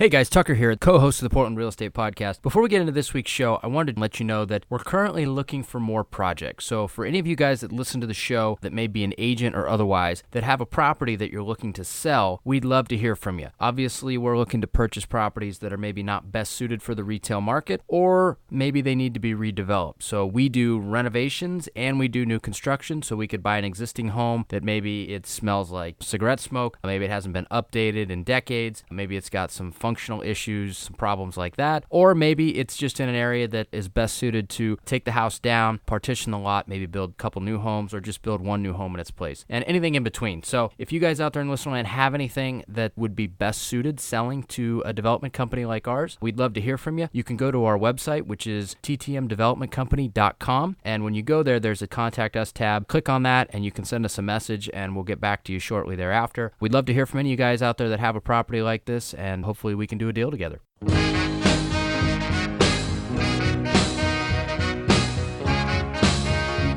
Hey guys, Tucker here, co-host of the Portland Real Estate Podcast. Before we get into this week's show, I wanted to let you know that we're currently looking for more projects. So for any of you guys that listen to the show that may be an agent or otherwise that have a property that you're looking to sell, we'd love to hear from you. Obviously, we're looking to purchase properties that are maybe not best suited for the retail market, or maybe they need to be redeveloped. So we do renovations and we do new construction, so we could buy an existing home that maybe it smells like cigarette smoke, maybe it hasn't been updated in decades, maybe it's got some functional issues, some problems like that, or maybe it's just in an area that is best suited to take the house down, partition the lot, maybe build a couple new homes, or just build one new home in its place, and anything in between. So if you guys out there in listener land have anything that would be best suited selling to a development company like ours, we'd love to hear from you. You can go to our website, which is ttmdevelopmentcompany.com, and when you go there, there's a Contact Us tab. Click on that, and you can send us a message, and we'll get back to you shortly thereafter. We'd love to hear from any of you guys out there that have a property like this, and hopefully we can do a deal together.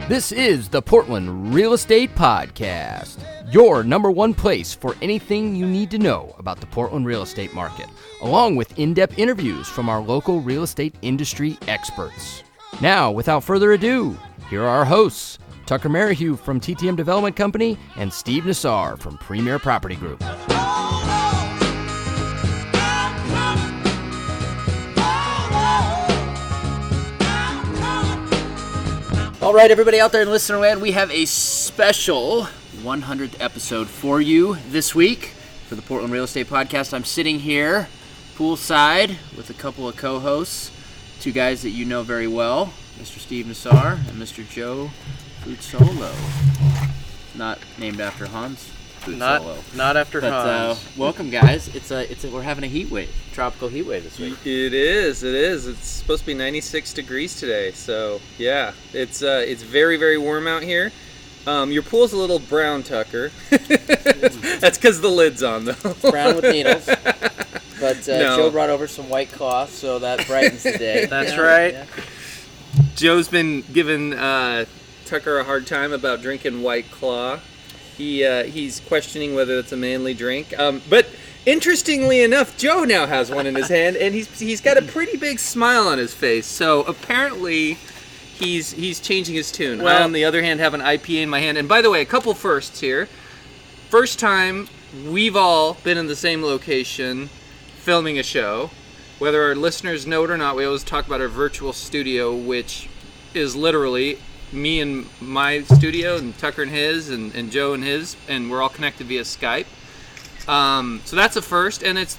This is the Portland Real Estate Podcast, your number one place for anything you need to know about the Portland real estate market, along with in-depth interviews from our local real estate industry experts. Now, without further ado, here are our hosts, Tucker Merrihew from TTM Development Company and Steve Nassar from Premier Property Group. All right, everybody out there in listener land, we have a special 100th episode for you this week for the Portland Real Estate Podcast. I'm sitting here poolside with a couple of co-hosts, two guys that you know very well, Mr. Steve Nassar and Mr. Joe Futsolo. Not named after Hans Futsolo. Not after Hans. Welcome, guys. We're having a heat wave, tropical heat wave this week. It is. It's supposed to be 96 degrees today. So yeah, it's very, very warm out here. Your pool's a little brown, Tucker. That's because the lid's on, though. It's brown with needles. But no. Joe brought over some White Cloth, so that brightens the day. That's right. Yeah. Joe's been giving Tucker a hard time about drinking White Claw. He's questioning whether it's a manly drink. But interestingly enough, Joe now has one in his hand, and he's got a pretty big smile on his face. So apparently, he's changing his tune. Well, I, on the other hand, have an IPA in my hand. And by the way, a couple firsts here. First time we've all been in the same location filming a show. Whether our listeners know it or not, we always talk about our virtual studio, which is literally me and my studio, and Tucker and his, and Joe and his, and we're all connected via Skype. So that's a first, and it's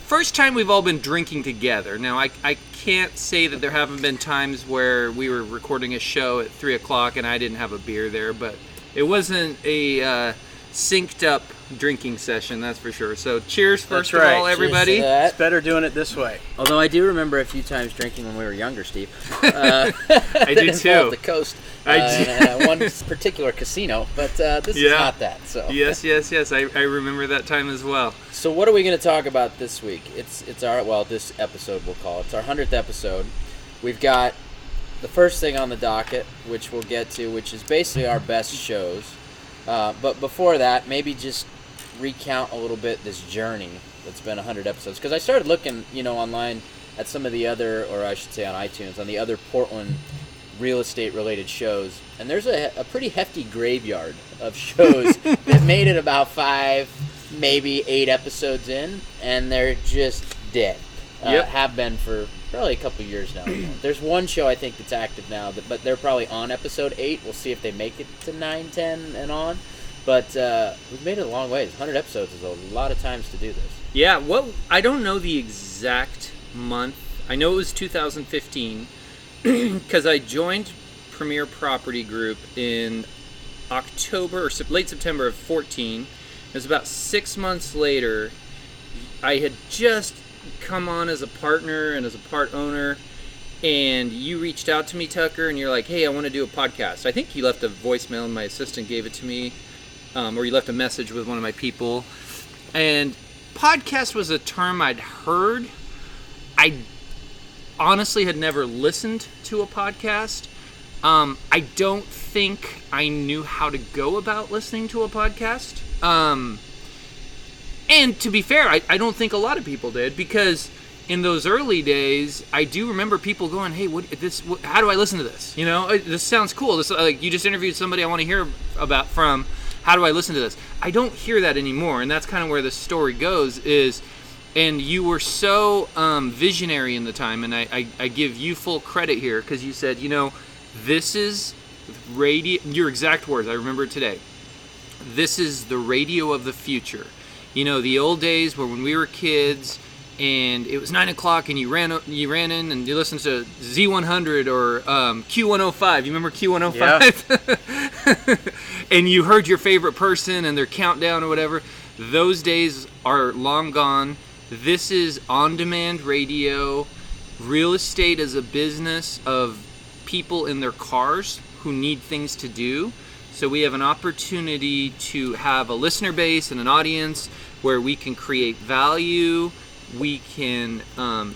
first time we've all been drinking together. Now, I can't say that there haven't been times where we were recording a show at 3 o'clock and I didn't have a beer there, but it wasn't a synced up drinking session, that's for sure. So cheers first of all, everybody. It's better doing it this way. Although I do remember a few times drinking when we were younger, Steve. I do too. The coast. And one particular casino, but this is not that. So yes. I remember that time as well. So what are we going to talk about this week? It's our, well, this episode we'll call it. It's our 100th episode. We've got the first thing on the docket, which we'll get to, which is basically our best shows. But before that, maybe just recount a little bit this journey that's been 100 episodes. Because I started looking, online at some of the other, or I should say on iTunes, on the other Portland real estate related shows. And there's a pretty hefty graveyard of shows that made it about 5, maybe 8 episodes in, and they're just dead. Have been for probably a couple years now. There's one show I think that's active now, but they're probably on episode 8. We'll see if they make it to 9, 10, and on. But we've made it a long way. 100 episodes is a lot of times to do this. Yeah, well, I don't know the exact month. I know it was 2015 because I joined Premier Property Group in October or late September of 14. It was about 6 months later. I had just come on as a partner and as a part owner, and you reached out to me, Tucker, and you're like, hey, I want to do a podcast. I think you left a voicemail and my assistant gave it to me, or you left a message with one of my people. And podcast was a term I'd heard. I honestly had never listened to a podcast. I don't think I knew how to go about listening to a podcast. And to be fair, I don't think a lot of people did, because in those early days, I do remember people going, "Hey, how do I listen to this? You know, this sounds cool. This, like, you just interviewed somebody I want to hear about from. How do I listen to this?" I don't hear that anymore, and that's kind of where the story goes. And you were so visionary in the time, and I give you full credit here, because you said, this is radio. Your exact words, I remember it today. This is the radio of the future. The old days where when we were kids, and it was 9 o'clock, and you ran in and you listened to Z100 or Q105. You remember Q105? Yeah. And you heard your favorite person and their countdown or whatever. Those days are long gone. This is on-demand radio, real estate as a business of people in their cars who need things to do. So we have an opportunity to have a listener base and an audience where we can create value. We can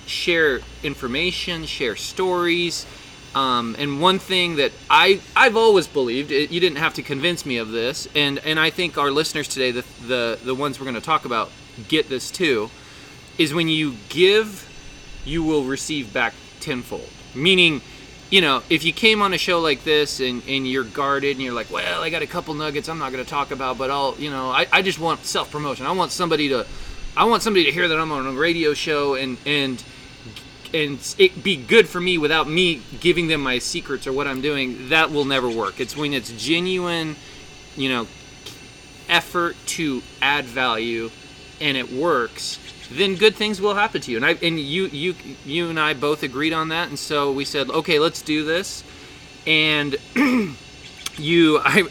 share information, share stories. And one thing that I've always believed, you didn't have to convince me of this, and I think our listeners today, the ones we're going to talk about, get this too, is when you give, you will receive back tenfold. Meaning, if you came on a show like this and you're guarded and you're like, well, I got a couple nuggets I'm not going to talk about, but I just want self-promotion. I want somebody to hear that I'm on a radio show and it be good for me without me giving them my secrets or what I'm doing. That will never work. It's when it's genuine, effort to add value, and it works, then good things will happen to you. And you and I both agreed on that, and so we said, okay, let's do this. And I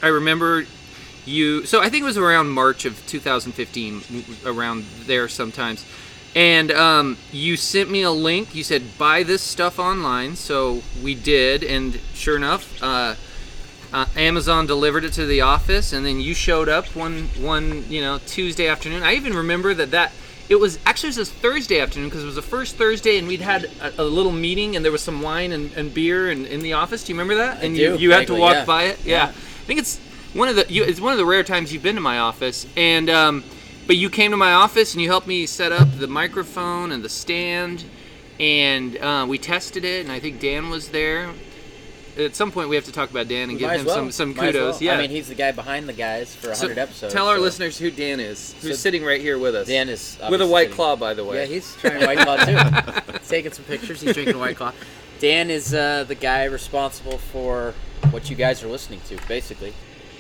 remember you. So I think it was around March of 2015, around there sometimes. And you sent me a link. You said, buy this stuff online. So we did, and sure enough, Amazon delivered it to the office, and then you showed up one Tuesday afternoon. I even remember that it was a Thursday afternoon, because it was the first Thursday, and we'd had a little meeting, and there was some wine and beer in the office. Do you remember that? And you had to walk by it. Yeah. I think it's one of the rare times you've been to my office, and but you came to my office and you helped me set up the microphone and the stand, and we tested it, and I think Dan was there. At some point, we have to talk about Dan and give him some kudos. Yeah, I mean, he's the guy behind the guys for 100 episodes. Tell our listeners who Dan is, who's sitting right here with us. Dan is with a White Claw, by the way. Yeah, he's trying White Claw too. He's taking some pictures. He's drinking White Claw. Dan is the guy responsible for what you guys are listening to, basically.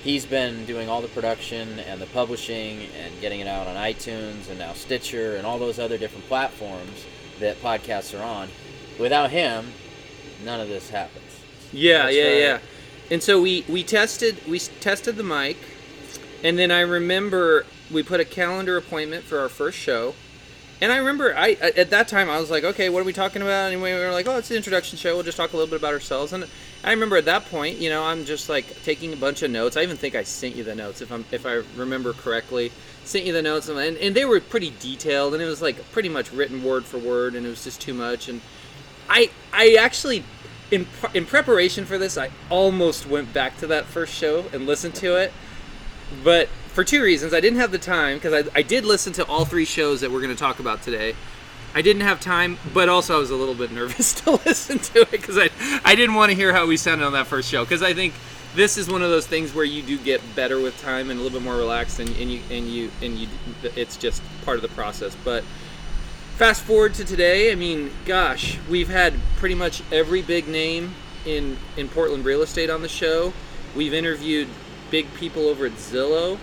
He's been doing all the production and the publishing and getting it out on iTunes and now Stitcher and all those other different platforms that podcasts are on. Without him, none of this happens. Yeah. And so we tested the mic, and then I remember we put a calendar appointment for our first show. And I remember at that time I was like, okay, what are we talking about? And we were like, oh, it's the introduction show. We'll just talk a little bit about ourselves. And I remember at that point, I'm just like taking a bunch of notes. I even think I sent you the notes, if I remember correctly. Sent you the notes, and they were pretty detailed, and it was like pretty much written word for word, and it was just too much. And I actually, in preparation for this, I almost went back to that first show and listened to it, but for two reasons. I didn't have the time, because I did listen to all three shows that we're going to talk about today. I didn't have time, but also I was a little bit nervous to listen to it, because I didn't want to hear how we sounded on that first show, because I think this is one of those things where you do get better with time and a little bit more relaxed, and it's just part of the process. But fast forward to today, I mean, gosh, we've had pretty much every big name in Portland real estate on the show. We've interviewed big people over at Zillow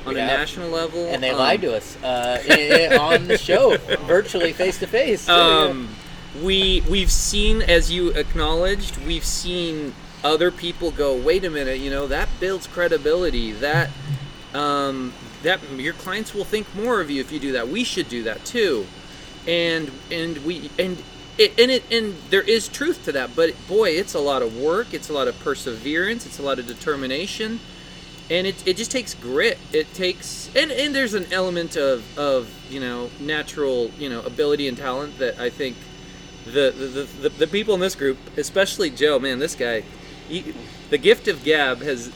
on a national level. And they lied to us on the show, virtually face-to-face. We've seen, as you acknowledged, we've seen other people go, wait a minute, that builds credibility. That your clients will think more of you if you do that. We should do that too. And there is truth to that, but boy, it's a lot of work, it's a lot of perseverance, it's a lot of determination, and it just takes grit. It takes and there's an element of natural ability and talent that I think the people in this group, especially Joe, man, this guy, the gift of gab has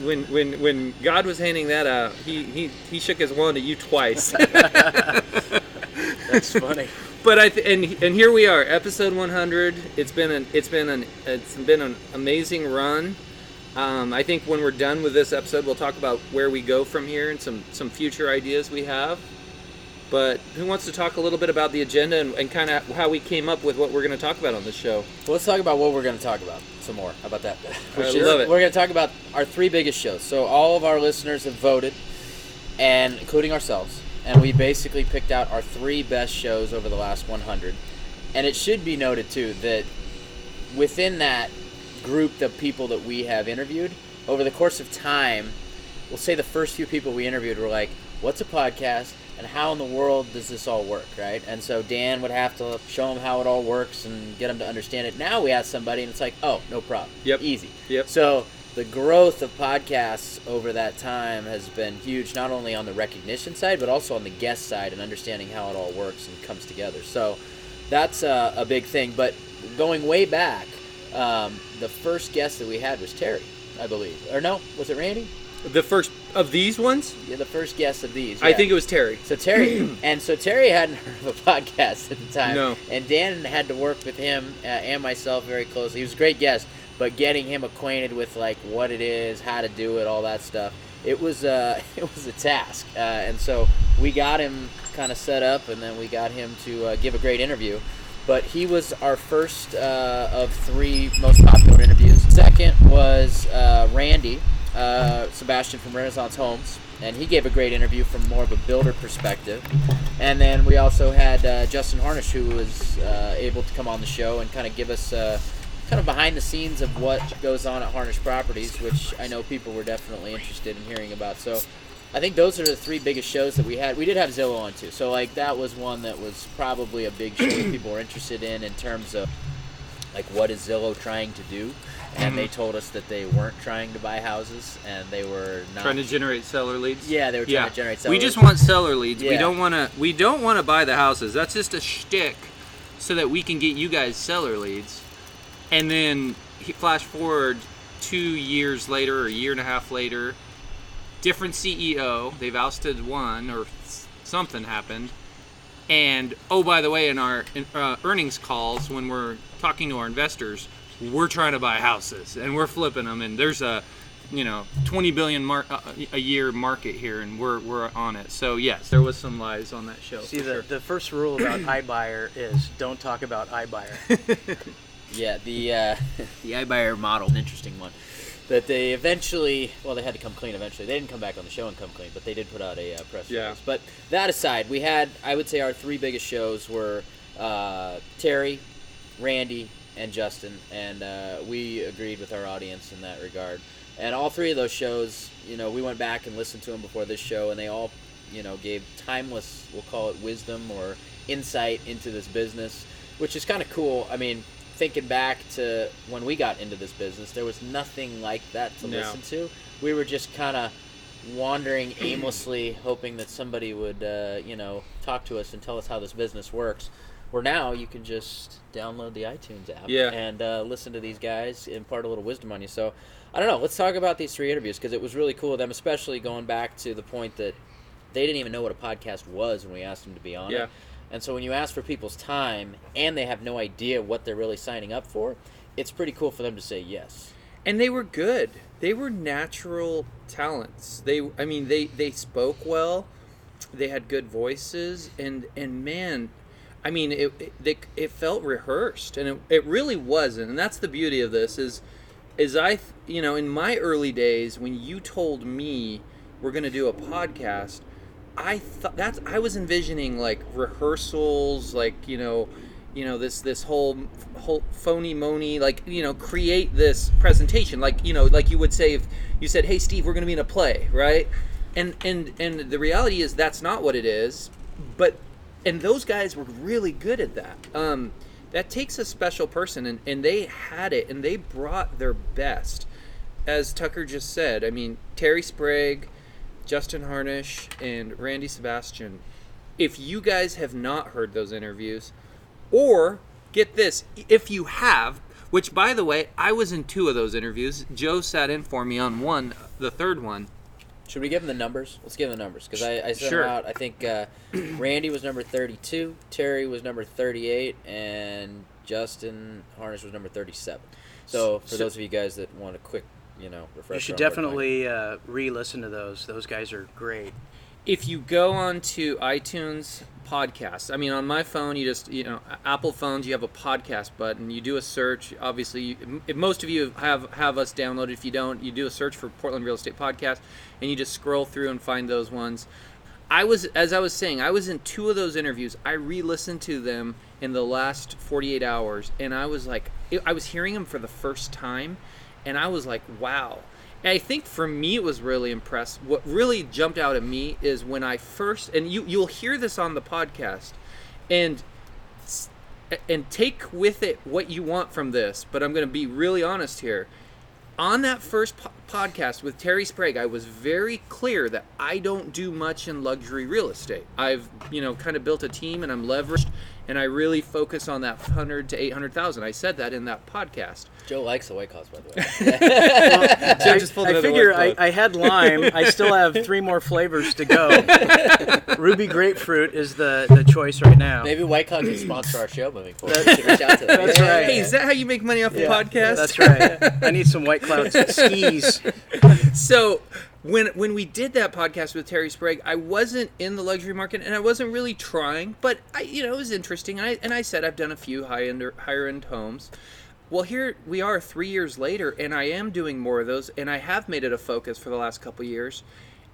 when God was handing that out, he shook his wand at you twice. That's funny. But and here we are, episode 100. It's been an amazing run. I think when we're done with this episode, we'll talk about where we go from here and some future ideas we have. But who wants to talk a little bit about the agenda and kind of how we came up with what we're going to talk about on this show? Well, let's talk about what we're going to talk about some more. How about that? I love it. We're going to talk about our 3 biggest shows. So all of our listeners have voted, and including ourselves, and we basically picked out our 3 best shows over the last 100. And it should be noted, too, that within that group of people that we have interviewed, over the course of time, we'll say the first few people we interviewed were like, what's a podcast? And how in the world does this all work, right? And so Dan would have to show him how it all works and get him to understand it. Now we ask somebody, and it's like, oh, no problem. Yep. Easy. Yep. So the growth of podcasts over that time has been huge, not only on the recognition side, but also on the guest side and understanding how it all works and comes together. So that's a big thing. But going way back, the first guest that we had was Terry, I believe. Or no, was it Randy? The first of these ones? Yeah, the first guest of these. I yeah. think it was Terry. So Terry, Terry hadn't heard of a podcast at the time. No. And Dan had to work with him and myself very closely. He was a great guest, but getting him acquainted with like what it is, how to do it, all that stuff, it was a task. And so we got him kind of set up, and then we got him to give a great interview. But he was our first of 3 most popular interviews. Second was Randy. Sebastian from Renaissance Homes, and he gave a great interview from more of a builder perspective. And then we also had Justin Harnish, who was able to come on the show and kind of give us kind of behind the scenes of what goes on at Harnish Properties, which I know people were definitely interested in hearing about. So I think those are the 3 biggest shows that we had. We did have Zillow on too, so like that was one that was probably a big show that people were interested in terms of like what is Zillow trying to do. And they told us that they weren't trying to buy houses, and they were not Trying to generate seller leads. Yeah, they were trying to generate seller We leads. just want seller leads. Yeah. We don't want to buy the houses. That's just a shtick, so that we can get you guys seller leads. And then flash forward 2 years later, or a year and a half later, different CEO. They've ousted one, or something happened. And oh, by the way, in our earnings calls, when we're talking to our investors, we're trying to buy houses and we're flipping them, and there's a $20 billion a year market here, and we're on it. So yes, there was some lies on that show. See, the first rule about iBuyer is don't talk about iBuyer. Yeah, the iBuyer model, an interesting one. That they eventually, they had to come clean eventually. They didn't come back on the show and come clean, but they did put out a press release. Yeah. But that aside, we had, I would say our 3 biggest shows were Terry, Randy, and Justin, and we agreed with our audience in that regard. And all 3 of those shows, we went back and listened to them before this show, and they all, gave timeless, we'll call it wisdom or insight into this business, which is kind of cool. I mean, thinking back to when we got into this business, there was nothing like that to listen to. We were just kind of wandering aimlessly, hoping that somebody would, talk to us and tell us how this business works. Where now you can just download the iTunes app and listen to these guys impart a little wisdom on you. So, I don't know. Let's talk about these 3 interviews, because it was really cool of them, especially going back to the point that they didn't even know what a podcast was when we asked them to be on it. And so when you ask for people's time and they have no idea what they're really signing up for, it's pretty cool for them to say yes. And they were good. They were natural talents. They spoke well. They had good voices, and man, I mean, it felt rehearsed, and it really wasn't. And that's the beauty of this is in my early days, when you told me we're going to do a podcast, I was envisioning like rehearsals, like this whole phony mony, like create this presentation, like like you would say if you said, hey Steve, we're going to be in a play, right? And the reality is that's not what it is, and those guys were really good at that. That takes a special person, and they had it, and they brought their best. As Tucker just said, I mean, Terry Sprague, Justin Harnish, and Randy Sebastian. If you guys have not heard those interviews, or get this, if you have, which, by the way, I was in 2 of those interviews. Joe sat in for me on one, the third one. Should we give them the numbers? Let's give them the numbers, because I sent Sure. them out. I think Randy was number 32, Terry was number 38, and Justin Harness was number 37. So for those of you guys that want a quick, refresher. You should on what definitely re-listen to those. Those guys are great. If you go on to iTunes podcasts, I mean, on my phone, you just, Apple phones, you have a podcast button. You do a search. Obviously, if most of you have us downloaded. If you don't, you do a search for Portland Real Estate Podcast, and you just scroll through and find those ones. As I was saying, I was in 2 of those interviews. I re-listened to them in the last 48 hours, and I was like, I was hearing them for the first time, and I was like, wow. And I think for me it was really impressed. What really jumped out at me is when I first, and you'll hear this on the podcast, and take with it what you want from this, but I'm going to be really honest here. On that first podcast with Terry Sprague, I was very clear that I don't do much in luxury real estate. I've, kind of built a team, and I'm leveraged, and I really focus on that 100 to 800,000. I said that in that podcast. Joe likes the White Claws, by the way. Joe just pulled I another figure White Claw. I had lime. I still have 3 more flavors to go. Ruby grapefruit is the choice right now. Maybe White Claw can sponsor our show moving forward. We should reach out to them. That's right. Hey, is that how you make money off the podcast? That's right. I need some White Cloud skis. So when we did that podcast with Terry Sprague, I wasn't in the luxury market, and I wasn't really trying, but it was interesting. And I said I've done a few higher end homes. Well, here we are 3 years later, and I am doing more of those, and I have made it a focus for the last couple of years.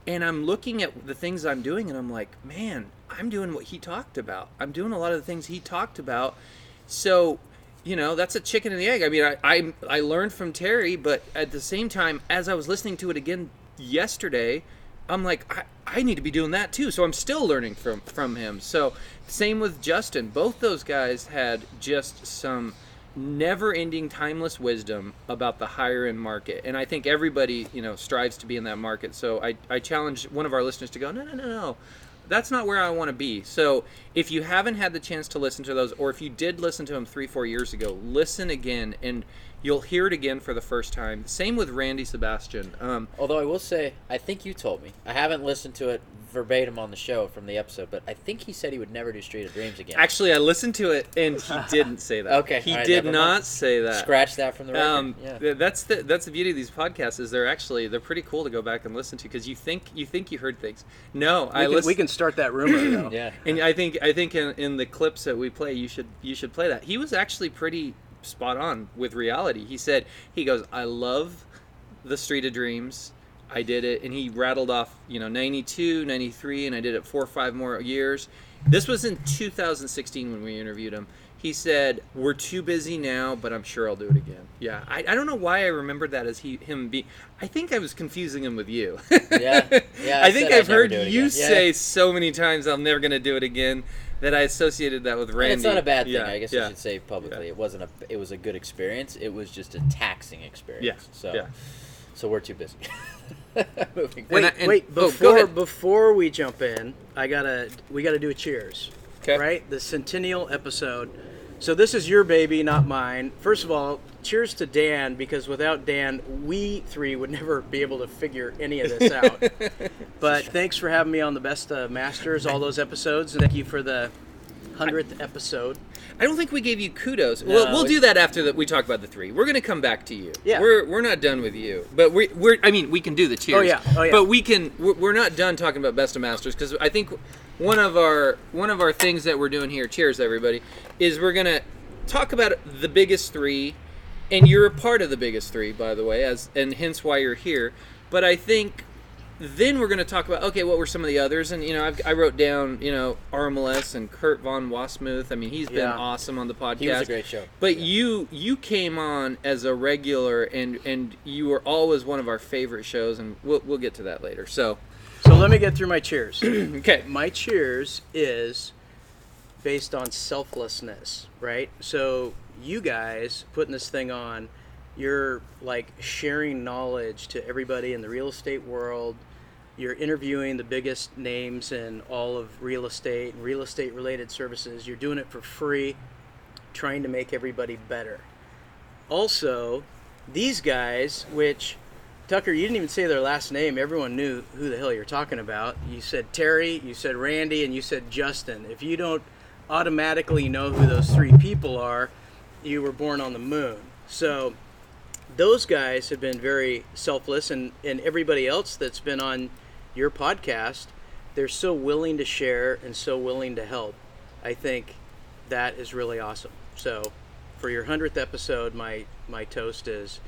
And I'm looking at the things I'm doing, and I'm like, man, I'm doing what he talked about. I'm doing a lot of the things he talked about. So, that's a chicken and the egg. I mean, I learned from Terry, but at the same time, as I was listening to it again yesterday, I'm like, I need to be doing that too. So I'm still learning from him. So same with Justin. Both those guys had just some never-ending, timeless wisdom about the higher-end market. And I think everybody, strives to be in that market. So I challenge one of our listeners to go, no. That's not where I want to be. So if you haven't had the chance to listen to those, or if you did listen to them 3-4 years ago, listen again, and you'll hear it again for the first time. Same with Randy Sebastian. Although I will say, I think you told me. I haven't listened to it verbatim on the show from the episode, but I think he said he would never do Street of Dreams again. Actually, I listened to it, and he didn't say that. Okay, he all right, did never not mind. say that. Scratch that from the record. Yeah. That's the beauty of these podcasts, is they're pretty cool to go back and listen to, because you think you heard things. No, We can start that rumor though. Yeah. And I think in the clips that we play, you should play that. He was actually pretty spot on with reality. He goes, I love the Street of Dreams. I did it, and he rattled off, 92, 93, and I did it 4 or 5 more years. This was in 2016 when we interviewed him. He said, we're too busy now, but I'm sure I'll do it again. Yeah, I don't know why I remembered that as him being. I think I was confusing him with you. Yeah. I think I've heard you again. say so many times, I'm never going to do it again, that I associated that with Randy. And it's not a bad thing, Yeah, I guess yeah. I should say publicly. Yeah. It was a good experience. It was just a taxing experience. Yeah. So we're too busy. Moving Wait, go ahead. before we jump in, we gotta do a cheers. Okay. Right? The centennial episode. So this is your baby, not mine. First of all, cheers to Dan, because without Dan, we 3 would never be able to figure any of this out. But thanks for having me on the Best Masters, all those episodes, and thank you for the 100th episode. I don't think we gave you kudos. No, we'll do that after that we talk about the 3. We're going to come back to you. Yeah. We're not done with you, but we can do the cheers. Oh yeah. But we're not done talking about Best of Masters, because I think one of our things that we're doing here, cheers everybody, is we're going to talk about the biggest 3, and you're a part of the biggest 3, by the way, and hence why you're here. But I think then we're going to talk about, okay, what were some of the others? And, I wrote down, Armless and Kurt Von Wasmuth. I mean, he's been awesome on the podcast. He was a great show. But you came on as a regular, and you were always one of our favorite shows, and we'll get to that later. So let me get through my cheers. okay. My cheers is based on selflessness, right? So you guys putting this thing on, you're like sharing knowledge to everybody in the real estate world. You're interviewing the biggest names in all of real estate and real estate related services. You're doing it for free, trying to make everybody better. also, these guys, which, Tucker, you didn't even say their last name. Everyone knew who the hell you're talking about. You said Terry, you said Randy, and you said Justin. If you don't automatically know who those three people are, you were born on the moon. So those guys have been very selfless, and everybody else that's been on your podcast, they're so willing to share and so willing to help. I think that is really awesome. So for your 100th episode, my toast is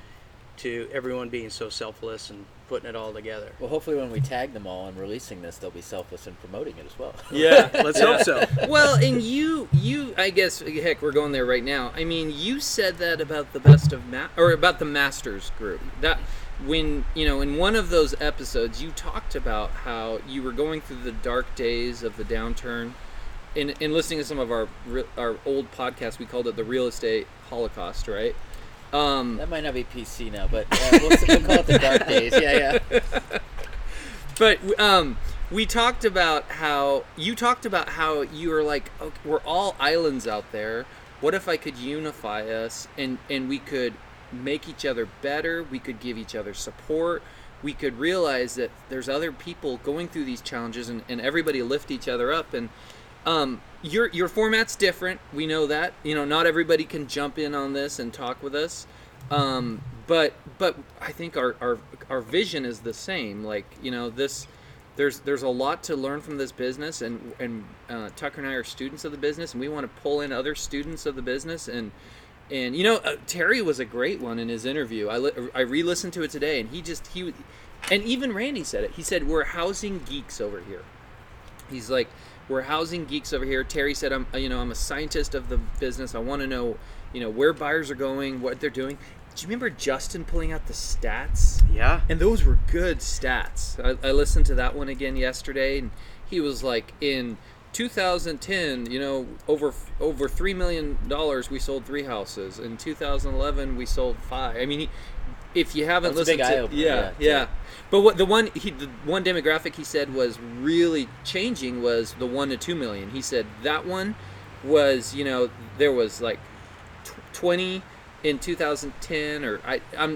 to everyone being so selfless and putting it all together. Well, hopefully when we tag them all and releasing this, they'll be selfless in promoting it as well. Yeah, Let's hope so. Well, and you, I guess, heck, we're going there right now. I mean, you said that about the best of or about the Masters group. That when in one of those episodes, you talked about how you were going through the dark days of the downturn. In listening to some of our old podcasts, we called it the real estate Holocaust, right? That might not be PC now, but we'll call it the dark days. Yeah. But we talked about how you were like, okay, we're all islands out there. What if I could unify us and we could make each other better? We could give each other support. We could realize that there's other people going through these challenges and everybody lift each other up. And your format's different. We know that. Not everybody can jump in on this and talk with us. But I think our vision is the same. Like, there's a lot to learn from this business, and Tucker and I are students of the business, and we want to pull in other students of the business. And Terry was a great one in his interview. I re-listened to it today, and and even Randy said it. He said, we're housing geeks over here. He's like, we're housing geeks over here. Terry said, I'm a scientist of the business. I want to know, where buyers are going, what they're doing. Do you remember Justin pulling out the stats? Yeah. And those were good stats. I listened to that one again yesterday, and he was like, in 2010, over $3 million, we sold 3 houses. In 2011, we sold 5. I mean, if you haven't listened to, yeah. But the one demographic he said was really changing was the 1 to 2 million. He said that one was, there was like 20 in 2010, or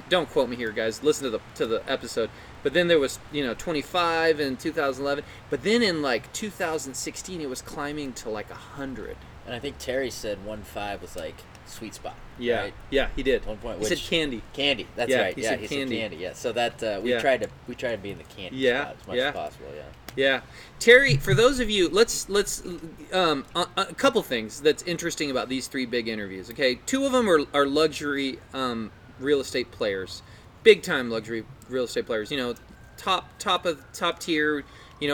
don't quote me here, guys. Listen to the episode. But then there was 25 in 2011. But then in like 2016, it was climbing to like 100. And I think Terry said 1.5 was like sweet spot. Yeah, right? Yeah, he did. 1 point. He said candy. Candy. That's Yeah, right. he Yeah, said he candy. said candy. Yeah. So that we tried to be in the candy spot as much as possible. Yeah. Yeah, Terry. For those of you, let's a couple things that's interesting about these 3 big interviews. Okay, 2 of them are luxury real estate players, big time luxury real estate players. Top tier.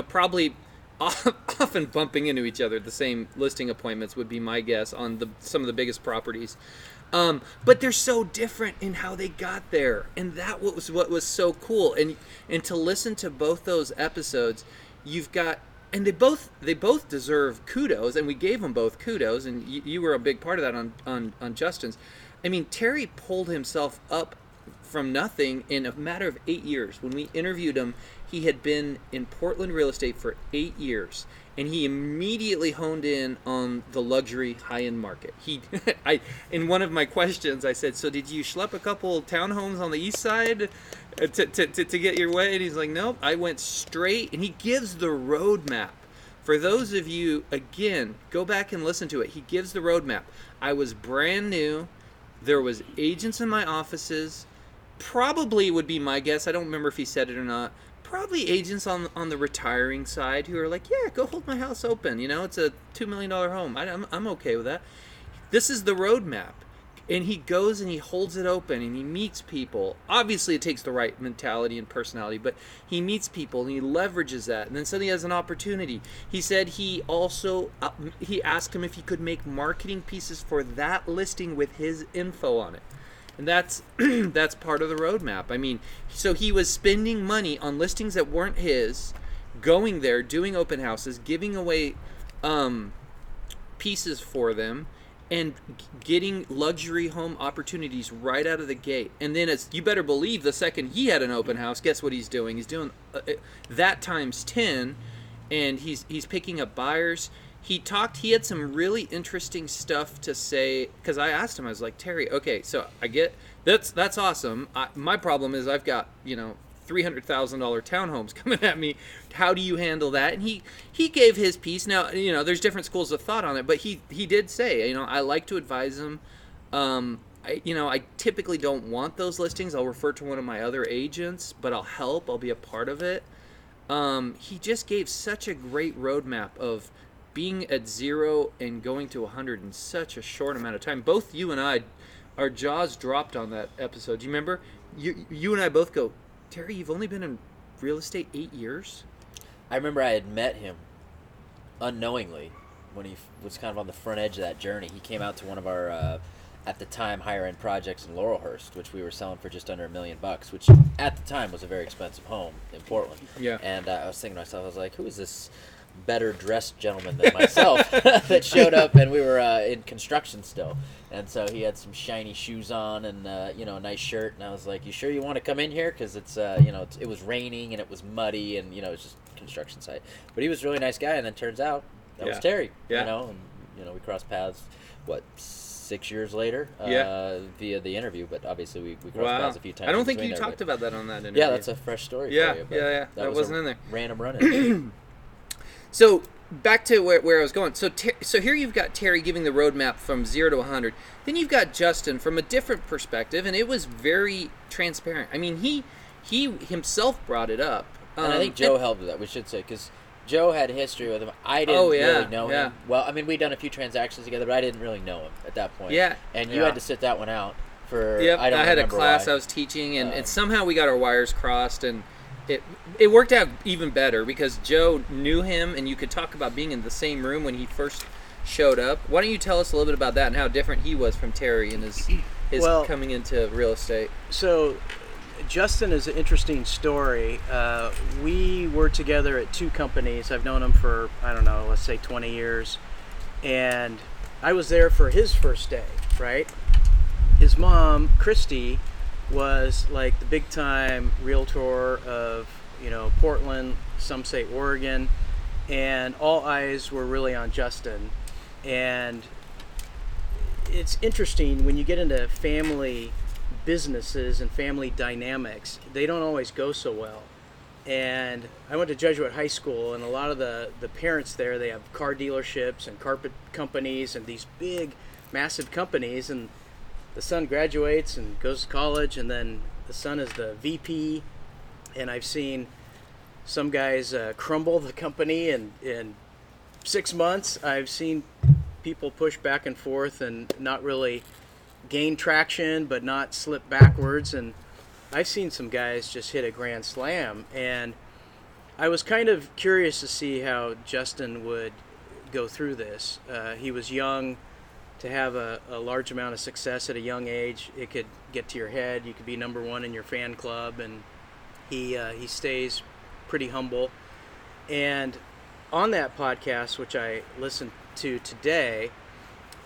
Probably often bumping into each other at the same listing appointments would be my guess on some of the biggest properties. But they're so different in how they got there, and that was what was so cool. And to listen to both those episodes, you've got, and they both deserve kudos, and we gave them both kudos, and you were a big part of that on Justin's. I mean, Terry pulled himself up from nothing in a matter of 8 years. When we interviewed him, he had been in Portland real estate for 8 years, and he immediately honed in on the luxury high-end market. In one of my questions, I said, so did you schlep a couple townhomes on the east side to get your way? And he's like, nope, I went straight. And he gives the roadmap. For those of you, again, go back and listen to it. He gives the roadmap. I was brand new. There was agents in my offices. Probably would be my guess. I don't remember if he said it or not. Probably agents on the retiring side who are like, yeah, go hold my house open. It's a $2 million home. I'm okay with that. This is the roadmap. And he goes and he holds it open and he meets people. Obviously, it takes the right mentality and personality, but he meets people and he leverages that. And then suddenly he has an opportunity. He said he also, he asked him if he could make marketing pieces for that listing with his info on it. And that's part of the roadmap. I mean, so he was spending money on listings that weren't his, going there, doing open houses, giving away pieces for them, and getting luxury home opportunities right out of the gate. And then you better believe the second he had an open house, guess what he's doing? He's doing that times 10, and he's picking up buyers. he had some really interesting stuff to say, because I asked him, I was like, Terry, okay, so I get that's awesome. My problem is I've got $300,000 townhomes coming at me. How do you handle that? And he gave his piece. Now there's different schools of thought on it, but he did say, I like to advise him. I typically don't want those listings. I'll refer to one of my other agents, but I'll help. I'll be a part of it. He just gave such a great roadmap of being at 0 and going to 100 in such a short amount of time. Both you and I, our jaws dropped on that episode. Do you remember? You and I both go, Terry, you've only been in real estate 8 years? I remember I had met him unknowingly when he was kind of on the front edge of that journey. He came out to one of our, at the time, higher-end projects in Laurelhurst, which we were selling for just under $1 million, which at the time was a very expensive home in Portland. Yeah. And I was thinking to myself, I was like, who is this better-dressed gentleman than myself that showed up, and we were in construction still. And so he had some shiny shoes on and a nice shirt, and I was like, you sure you want to come in here? Because it's it was raining and it was muddy, and it's just construction site. But he was a really nice guy, and then turns out that was Terry. Yeah. And we crossed paths 6 years later via the interview, but obviously we crossed paths a few times. I don't think you talked about that on that interview. Yeah, that's a fresh story for you. Yeah. That wasn't in there. Random run-in. So back to where I was going. So here you've got Terry giving the roadmap from 0 to 100. Then you've got Justin from a different perspective, and it was very transparent. I mean, he himself brought it up. And I think Joe helped with that, we should say, because Joe had a history with him. I didn't really know him. Well, I mean, we'd done a few transactions together, but I didn't really know him at that point. Yeah. And you had to sit that one out for, I had a class why. I was teaching, and somehow we got our wires crossed, and it worked out even better because Joe knew him, and you could talk about being in the same room when he first showed up. Why don't you tell us a little bit about that and how different he was from Terry and his coming into real estate? So Justin is an interesting story. We were together at 2 companies. I've known him for, I don't know, let's say 20 years. And I was there for his first day, right? His mom, Christy, was like the big time realtor of Portland, some say Oregon, and all eyes were really on Justin. And it's interesting when you get into family businesses and family dynamics, they don't always go so well. And I went to Jesuit High School, and a lot of the parents there, they have car dealerships and carpet companies and these big massive companies, and the son graduates and goes to college, and then the son is the VP, and I've seen some guys crumble the company in 6 months. I've seen people push back and forth and not really gain traction but not slip backwards, and I've seen some guys just hit a grand slam. And I was kind of curious to see how Justin would go through this. He was young. To have a large amount of success at a young age, it could get to your head. You could be number one in your fan club, and he stays pretty humble. And on that podcast, which I listened to today,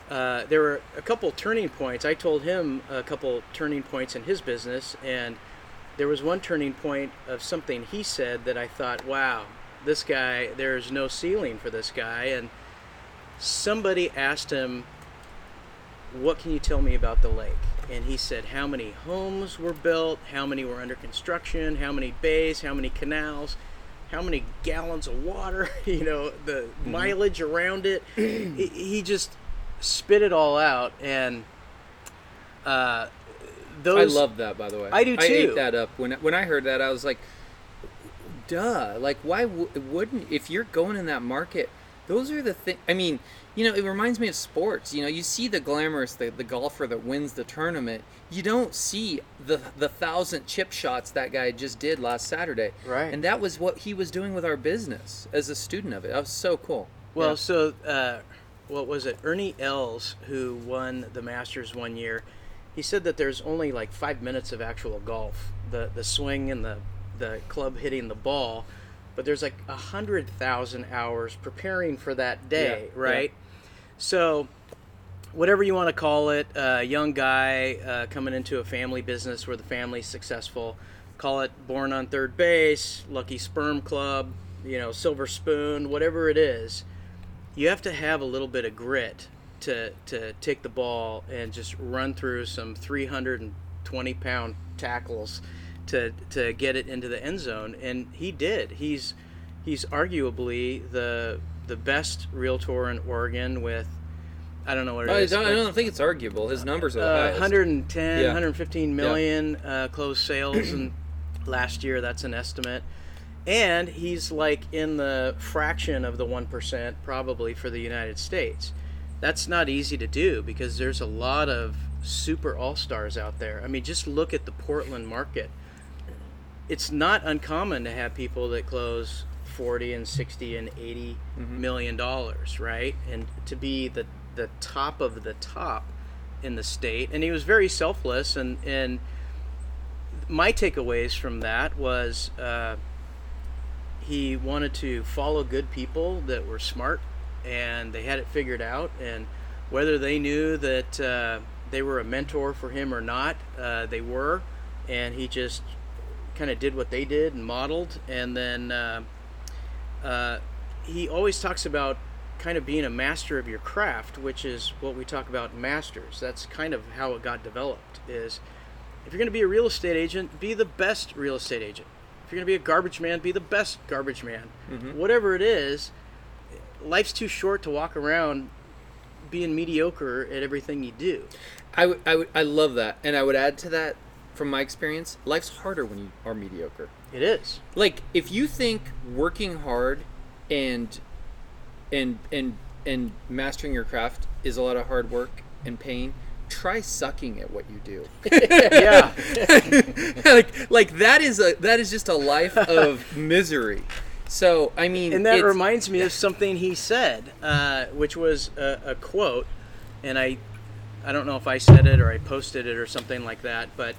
there were a couple turning points. I told him a couple turning points in his business, and there was one turning point of something he said that I thought, wow, this guy, there's no ceiling for this guy. And somebody asked him, what can you tell me about the lake? And he said how many homes were built, how many were under construction, how many bays, how many canals, how many gallons of water, the mileage around it. He just spit it all out. And I love that, by the way. I do too. I ate that up. When I heard that, I was like, duh. Like, why wouldn't, if you're going in that market, those are the things. I mean, it reminds me of sports. You see the glamorous, the golfer that wins the tournament. You don't see the 1,000 chip shots that guy just did last Saturday. Right. And that was what he was doing with our business as a student of it. That was so cool. Well, so what was it? Ernie Els, who won the Masters one year, he said that there's only like 5 minutes of actual golf, the swing and the club hitting the ball, but there's like 100,000 hours preparing for that day, right? Yeah. So whatever you want to call it, a young guy coming into a family business where the family's successful, call it born on third base, lucky sperm club, silver spoon, whatever it is. you have to have a little bit of grit to take the ball and just run through some 320-pound tackles to get it into the end zone, and he did. He's arguably the best realtor in Oregon with, I don't know what it is. I don't think it's arguable. His numbers are the highest. 110, Yeah. 115 million closed sales and last year. That's an estimate. And he's like in the fraction of the 1% probably for the United States. That's not easy to do because there's a lot of super all-stars out there. I mean, just look at the Portland market. It's not uncommon to have people that close 40 and 60 and 80 million dollars, right? And to be the top of the top in the state. And he was very selfless, and my takeaways from that was he wanted to follow good people that were smart and they had it figured out, and whether they knew that they were a mentor for him or not, they were, and he just kind of did what they did and modeled. And then he always talks about kind of being a master of your craft, which is what we talk about in Masters. That's kind of how it got developed, is if you're going to be a real estate agent, be the best real estate agent. If you're going to be a garbage man, be the best garbage man. Whatever it is, life's too short to walk around being mediocre at everything you do. I love that, and I would add to that, from my experience, life's harder when you are mediocre. It is. Like, if you think working hard and mastering your craft is a lot of hard work and pain, try sucking at what you do. Yeah. like that is just a life of misery. So I mean, and that reminds me of something he said, which was a quote, and I don't know if I said it or I posted it or something like that, but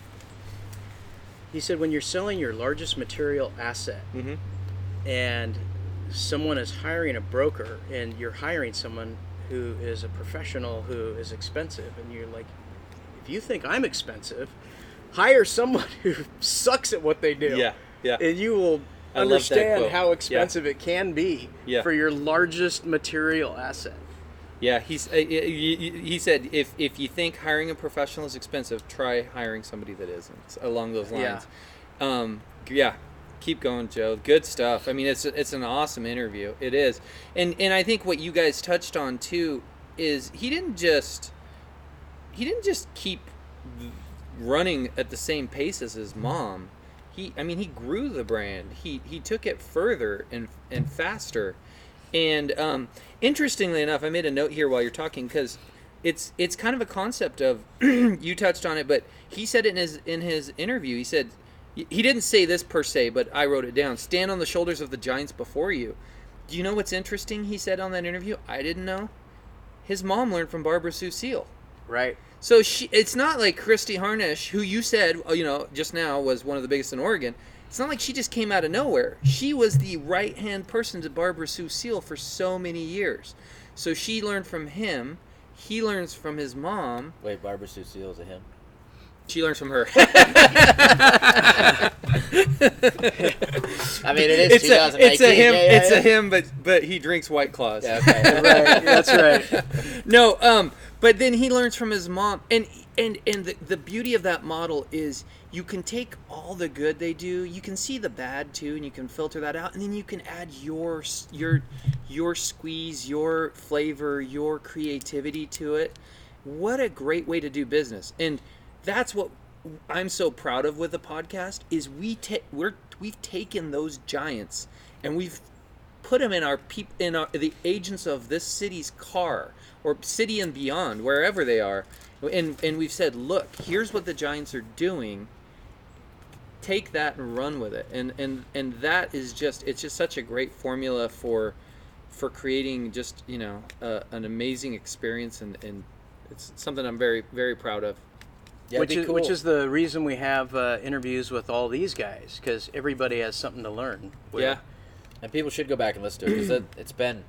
he said, when you're selling your largest material asset and someone is hiring a broker and you're hiring someone who is a professional who is expensive, and you're like, if you think I'm expensive, hire someone who sucks at what they do. Yeah. And you will I love that understand quote. how expensive it can be Yeah. for your largest material asset. Yeah, he said if you think hiring a professional is expensive, try hiring somebody that isn't. Along those lines. Yeah. Keep going, Joe. Good stuff. I mean, it's an awesome interview. It is, and I think what you guys touched on too is he didn't just keep running at the same pace as his mom. He grew the brand. He took it further and faster. And interestingly enough, I made a note here while you're talking because it's kind of a concept of you touched on it, but he said it in his interview. He said he didn't say this per se, but I wrote it down. Stand on the shoulders of the giants before you. Do you know what's interesting? He said on that interview, I didn't know. His mom learned from Barbara Sue Seal. Right. So it's not like Christy Harnish, who you said just now was one of the biggest in Oregon. It's not like she just came out of nowhere. She was the right-hand person to Barbara Sue Seal for so many years. So she learned from him. He learns from his mom. Wait, Barbara Sue Seal is a him? She learns from her. I mean, it is 2019. It's a him. Yeah, It's a him, but he drinks White Claws. Yeah, okay. Right. That's right. No, but then he learns from his mom, and the beauty of that model is you can take all the good they do, you can see the bad too, and you can filter that out, and then you can add your squeeze, your flavor, your creativity to it. What a great way to do business, and that's what I'm so proud of with the podcast is we've taken those giants and we've put them in the agents of this city's car or city and beyond, wherever they are, and we've said, look, here's what the giants are doing. Take that and run with it, and that is just such a great formula for creating just an amazing experience, and it's something I'm very, very proud of. Yeah, Which is the reason we have interviews with all these guys, because everybody has something to learn. Yeah. And people should go back and listen to it because it's been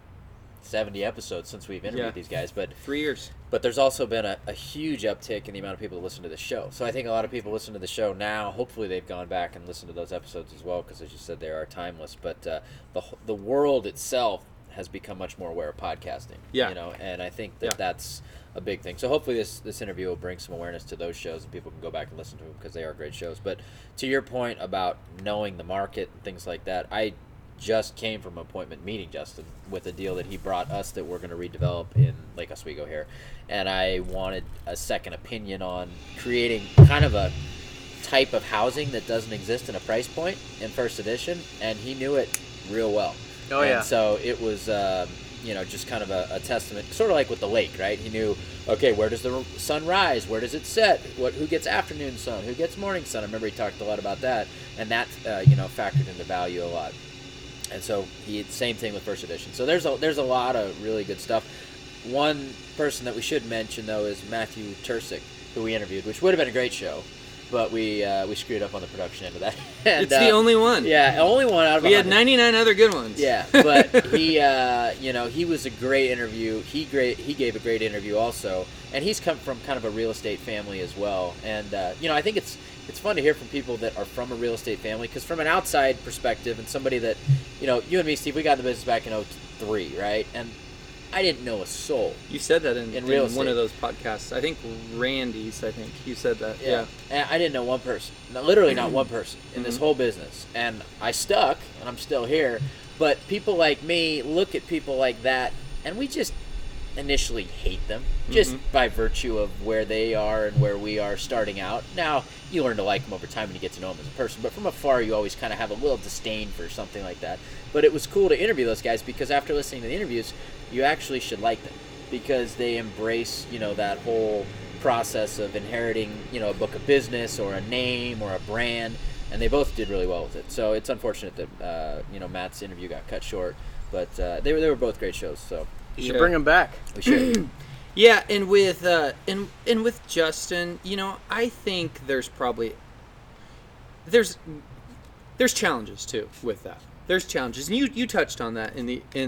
70 episodes since we've interviewed these guys, but 3 years. But there's also been a huge uptick in the amount of people that listen to the show. So I think a lot of people listen to the show now. Hopefully they've gone back and listened to those episodes as well because, as you said, they are timeless. But the world itself has become much more aware of podcasting. Yeah. You know, and I think that Yeah. that's a big thing. So hopefully this interview will bring some awareness to those shows and people can go back and listen to them because they are great shows. But to your point about knowing the market and things like that, I just came from an appointment meeting Justin with a deal that he brought us that we're going to redevelop in Lake Oswego here. And I wanted a second opinion on creating kind of a type of housing that doesn't exist in a price point in first edition, and he knew it real well. Oh, and yeah. So it was, just kind of a testament, sort of like with the lake, right? He knew, okay, where does the sun rise? Where does it set? Who gets afternoon sun? Who gets morning sun? I remember he talked a lot about that, and that, factored into value a lot. And so same thing with first edition. So there's a lot of really good stuff. One person that we should mention though is Matthew Tursick, who we interviewed, which would have been a great show, but we screwed up on the production end of that. And, It's the only one. Yeah, only one out of We had 100. 99 other good ones. Yeah, but he was a great interview. He gave a great interview also, and he's come from kind of a real estate family as well. And I think it's fun to hear from people that are from a real estate family, because from an outside perspective and somebody that, you and me, Steve, we got in the business back in 2003, right? And I didn't know a soul. You said that in real one estate. of those podcasts. I think Randy's, you said that. Yeah. And I didn't know one person, literally not one person in this Mm-hmm. whole business. And I stuck, and I'm still here. But people like me look at people like that, and we just initially hate them, just by virtue of where they are and where we are starting out. Now, you learn to like them over time when you get to know them as a person, but from afar, you always kind of have a little disdain for something like that. But it was cool to interview those guys, because after listening to the interviews, you actually should like them, because they embrace, that whole process of inheriting, a book of business or a name or a brand, and they both did really well with it. So it's unfortunate that, Matt's interview got cut short, but they were both great shows, so You should bring him back. we should. Yeah, and with and with Justin, I think there's probably there's challenges too with that. There's challenges, and you touched on that in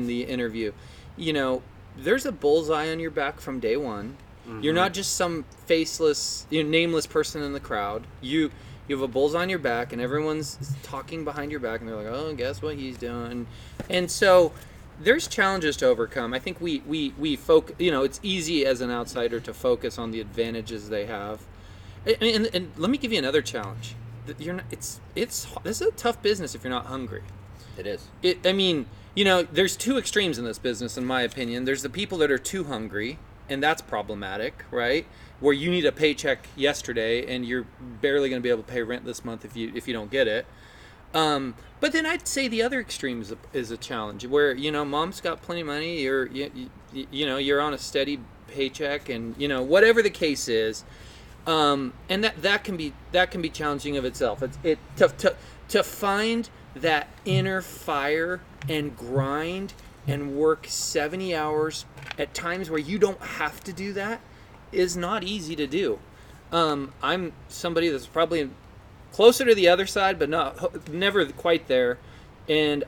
the interview. There's a bullseye on your back from day one. You're not just some faceless, nameless person in the crowd. You have a bullseye on your back, and everyone's talking behind your back, and they're like, "Oh, guess what he's doing?" And so there's challenges to overcome. I think we focus. It's easy as an outsider to focus on the advantages they have. And let me give you another challenge. You're not. This is a tough business if you're not hungry. It is. There's two extremes in this business, in my opinion. There's the people that are too hungry, and that's problematic, right? Where you need a paycheck yesterday, and you're barely going to be able to pay rent this month if you don't get it. But then I'd say the other extreme is a challenge where, mom's got plenty of money, you're on a steady paycheck, and whatever the case is, and that can be challenging of itself. To find that inner fire and grind and work 70 hours at times where you don't have to do that is not easy to do. I'm somebody that's probably closer to the other side, but never quite there. And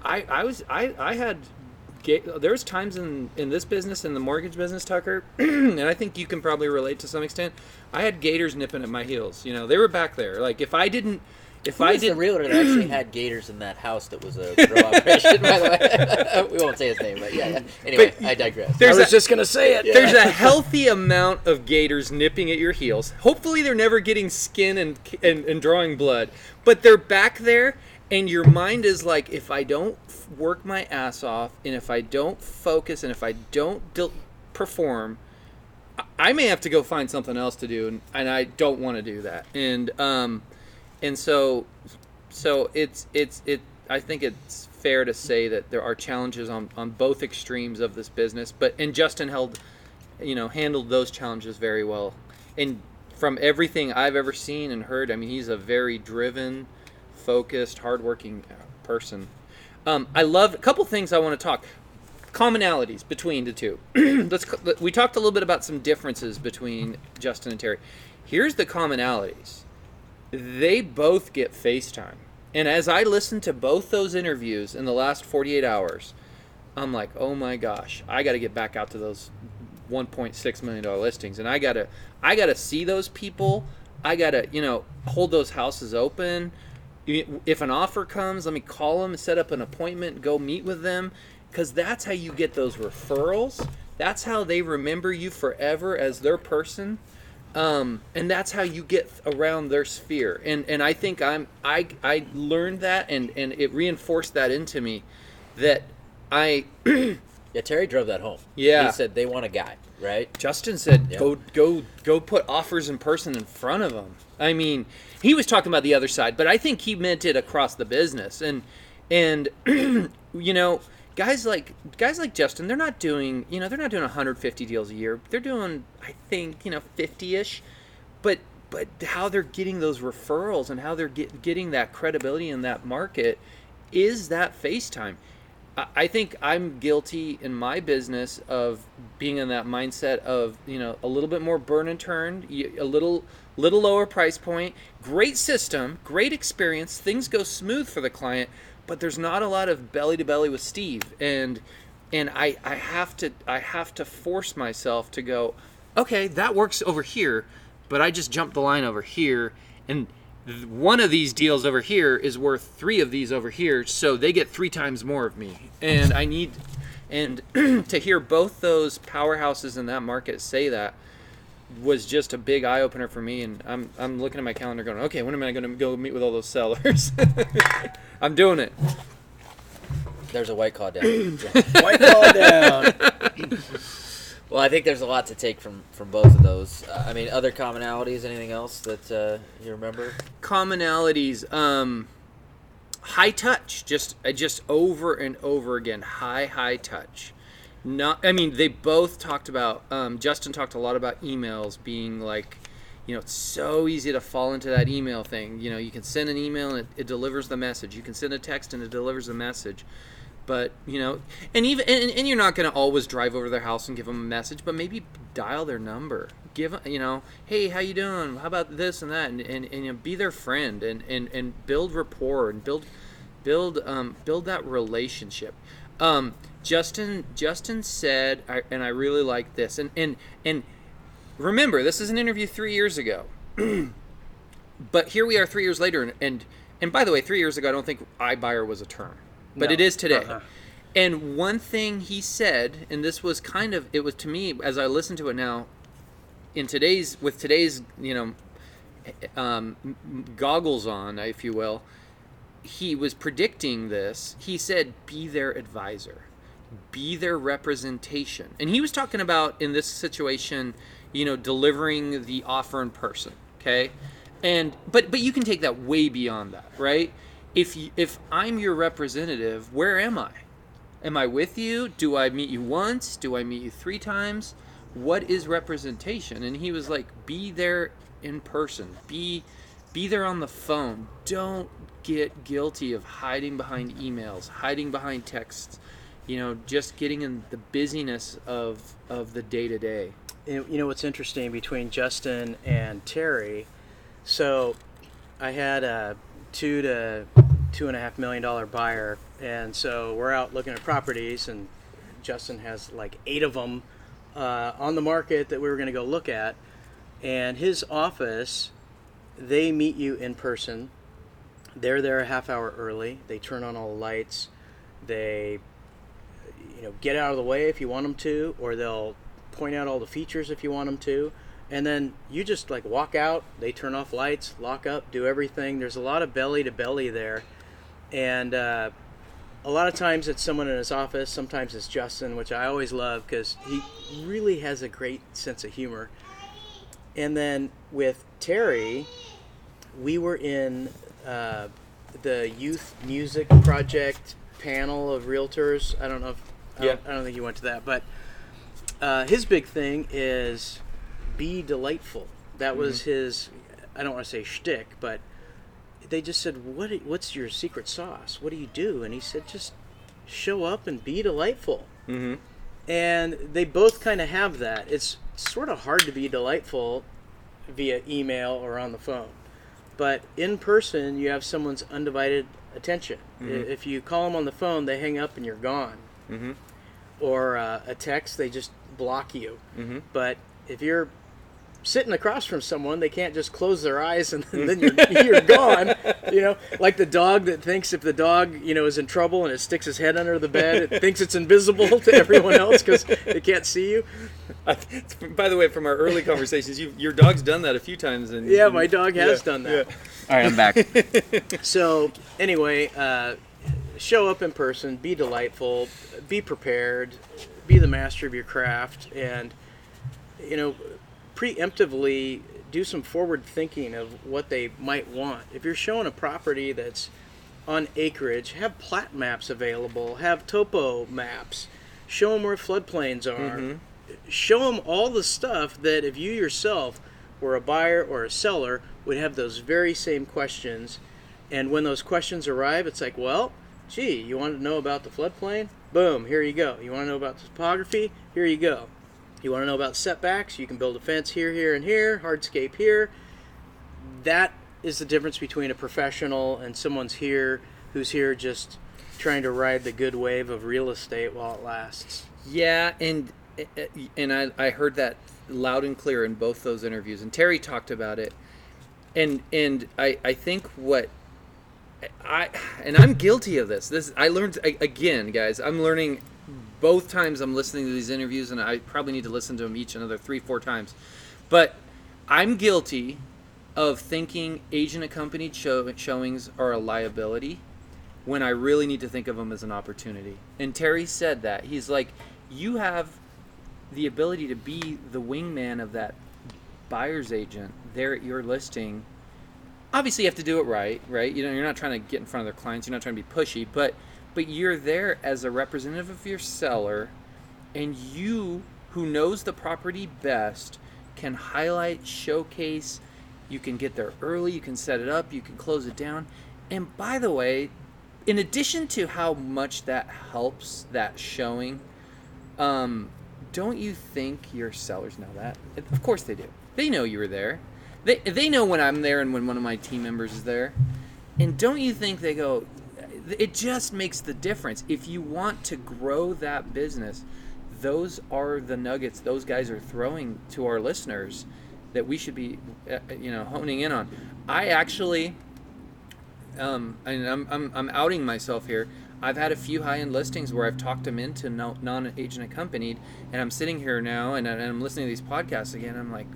there's times in this business, in the mortgage business, Tucker, and I think you can probably relate to some extent. I had gators nipping at my heels. They were back there. Like if I didn't, the realtor that actually had gators in that house that was a grow operation, by the way. We won't say his name, but yeah. Anyway, I digress. I was just going to say it. There's a healthy amount of gators nipping at your heels. Hopefully they're never getting skin and drawing blood, but they're back there, and your mind is like, if I don't work my ass off, and if I don't focus, and if I don't perform, I may have to go find something else to do, and I don't want to do that. And so I think it's fair to say that there are challenges on both extremes of this business, and Justin handled those challenges very well. And from everything I've ever seen and heard, he's a very driven, focused, hardworking person. I love a couple things I want to talk. Commonalities between the two. We talked a little bit about some differences between Justin and Terry. Here's the commonalities. They both get FaceTime. And as I listened to both those interviews in the last 48 hours, I'm like, oh my gosh, I got to get back out to those $1.6 million listings. And I got to see those people. I got to, hold those houses open. If an offer comes, let me call them, set up an appointment, go meet with them. because that's how you get those referrals. That's how they remember you forever as their person. And that's how you get around their sphere. And I think I learned that, and it reinforced that into me, that Yeah, Terry drove that home. Yeah. He said they want a guy, right? Justin said, Yeah. go put offers in person in front of them. I mean, he was talking about the other side, but I think he meant it across the business. And you know, guys like Justin, they're not doing 150 deals a year. They're doing, I think, 50-ish. But how they're getting those referrals and how they're getting that credibility in that market is that FaceTime. I think I'm guilty in my business of being in that mindset of, a little bit more burn and turn, a little lower price point, great system, great experience, things go smooth for the client, but there's not a lot of belly to belly with Steve, and I have to force myself to go, okay, that works over here, but I just jumped the line over here, and one of these deals over here is worth 3 of these over here, so they get 3 times more of me. And I need, and to hear both those powerhouses in that market say that was just a big eye opener for me. And I'm looking at my calendar going, okay, when am I going to go meet with all those sellers? I'm doing it. There's a White Claw down. White Claw down. Well, I think there's a lot to take from both of those. I mean, other commonalities, anything else that you remember? Commonalities, high touch, just over and over again, high touch. They both talked about, Justin talked a lot about emails being like, it's so easy to fall into that email thing. You can send an email and it delivers the message. You can send a text and it delivers the message. But, and you're not going to always drive over to their house and give them a message, but maybe dial their number. Give them, hey, how you doing? How about this and that? And be their friend and build rapport and build that relationship. Justin said, and I really like this, and remember, this is an interview 3 years ago, but here we are 3 years later, and by the way, 3 years ago, I don't think iBuyer was a term. But it is today. And one thing he said, and this was it was to me, as I listen to it now, with today's, goggles on, if you will, he was predicting this. He said, be their advisor, be their representation. And he was talking about, in this situation, delivering the offer in person, okay? But you can take that way beyond that, right? If I'm your representative, where am I? Am I with you? Do I meet you once? Do I meet you 3 times? What is representation? And he was like, be there in person. Be there on the phone. Don't get guilty of hiding behind emails, hiding behind texts, just getting in the busyness of the day-to-day. What's interesting between Justin and Terry, so I had a $2 to $2.5 million buyer, and so we're out looking at properties, and Justin has like 8 of them on the market that we were going to go look at. And his office, they meet you in person. They're there a half hour early. They turn on all the lights. They get out of the way if you want them to, or they'll point out all the features if you want them to. And then you just like walk out, they turn off lights, lock up, do everything. There's a lot of belly to belly there. And a lot of times it's someone in his office, sometimes it's Justin, which I always love because he really has a great sense of humor. And then with Terry, we were in the Youth Music Project panel of realtors. I don't think you went to that, but his big thing is be delightful. That was his, I don't want to say shtick, but they just said, what's your secret sauce? What do you do? And he said, just show up and be delightful. Mm-hmm. And they both kind of have that. It's sort of hard to be delightful via email or on the phone. But in person, you have someone's undivided attention. Mm-hmm. If you call them on the phone, they hang up and you're gone. Mm-hmm. Or a text, they just block you. Mm-hmm. But if you're sitting across from someone, they can't just close their eyes and then you're gone. Like the dog that thinks if the dog, is in trouble and it sticks its head under the bed, it thinks it's invisible to everyone else because they can't see you. By the way, from our early conversations, your dog's done that a few times. Yeah, my dog has done that. Yeah. All right, I'm back. So anyway, show up in person, be delightful, be prepared, be the master of your craft, and preemptively do some forward thinking of what they might want. If you're showing a property that's on acreage, have plat maps available, have topo maps, show them where floodplains are, show them all the stuff that if you yourself were a buyer or a seller would have those very same questions. And when those questions arrive, it's like, well, gee, you want to know about the floodplain? Boom, here you go. You want to know about topography? Here you go. You want to know about setbacks? You can build a fence here, here, and here, hardscape here. That is the difference between a professional and someone's who's here just trying to ride the good wave of real estate while it lasts. Yeah, and I heard that loud and clear in both those interviews, and Terry talked about it. And I think I'm guilty of this. I learned, again, guys, I'm learning both times I'm listening to these interviews, and I probably need to listen to them each another 3-4 times. But I'm guilty of thinking agent-accompanied showings are a liability when I really need to think of them as an opportunity. And Terry said that. He's like, you have the ability to be the wingman of that buyer's agent there at your listing. Obviously, you have to do it right? You're not trying to get in front of their clients. You're not trying to be pushy, but you're there as a representative of your seller, and you, who knows the property best, can highlight, showcase. You can get there early. You can set it up. You can close it down. And by the way, in addition to how much that helps that showing, don't you think your sellers know that? Of course they do. They know you were there. They know when I'm there and when one of my team members is there. And don't you think they go, it just makes the difference. If you want to grow that business, those are the nuggets those guys are throwing to our listeners that we should be, honing in on. I actually, and I'm outing myself here. I've had a few high-end listings where I've talked them into non-agent accompanied, and I'm sitting here now and I'm listening to these podcasts again. I'm like,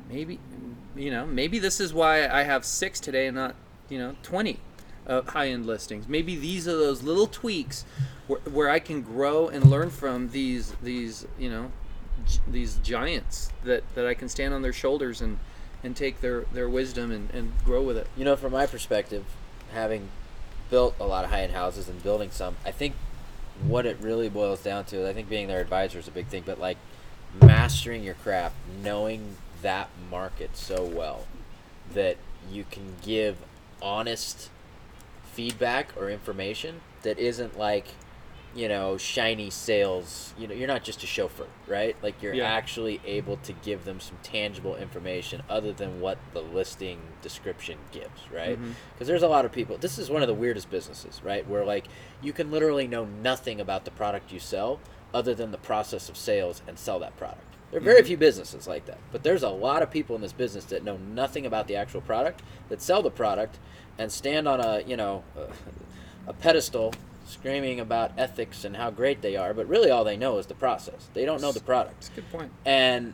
maybe this is why I have 6 today and not 20 high-end listings. Maybe these are those little tweaks where I can grow and learn from these giants that I can stand on their shoulders and take their wisdom and grow with it. From my perspective, having built a lot of high-end houses and building some, I think what it really boils down to, I think being their advisor is a big thing, but like mastering your craft, knowing that market so well that you can give honest feedback or information that isn't like shiny sales. You're not just a chauffeur, right? Like you're actually able to give them some tangible information other than what the listing description gives, right? Because there's a lot of people, this is one of the weirdest businesses, right, where like you can literally know nothing about the product you sell other than the process of sales and sell that product. There are very few businesses like that, but there's a lot of people in this business that know nothing about the actual product, that sell the product and stand on a pedestal screaming about ethics and how great they are, but really all they know is the process. They don't know the product. That's a good point. And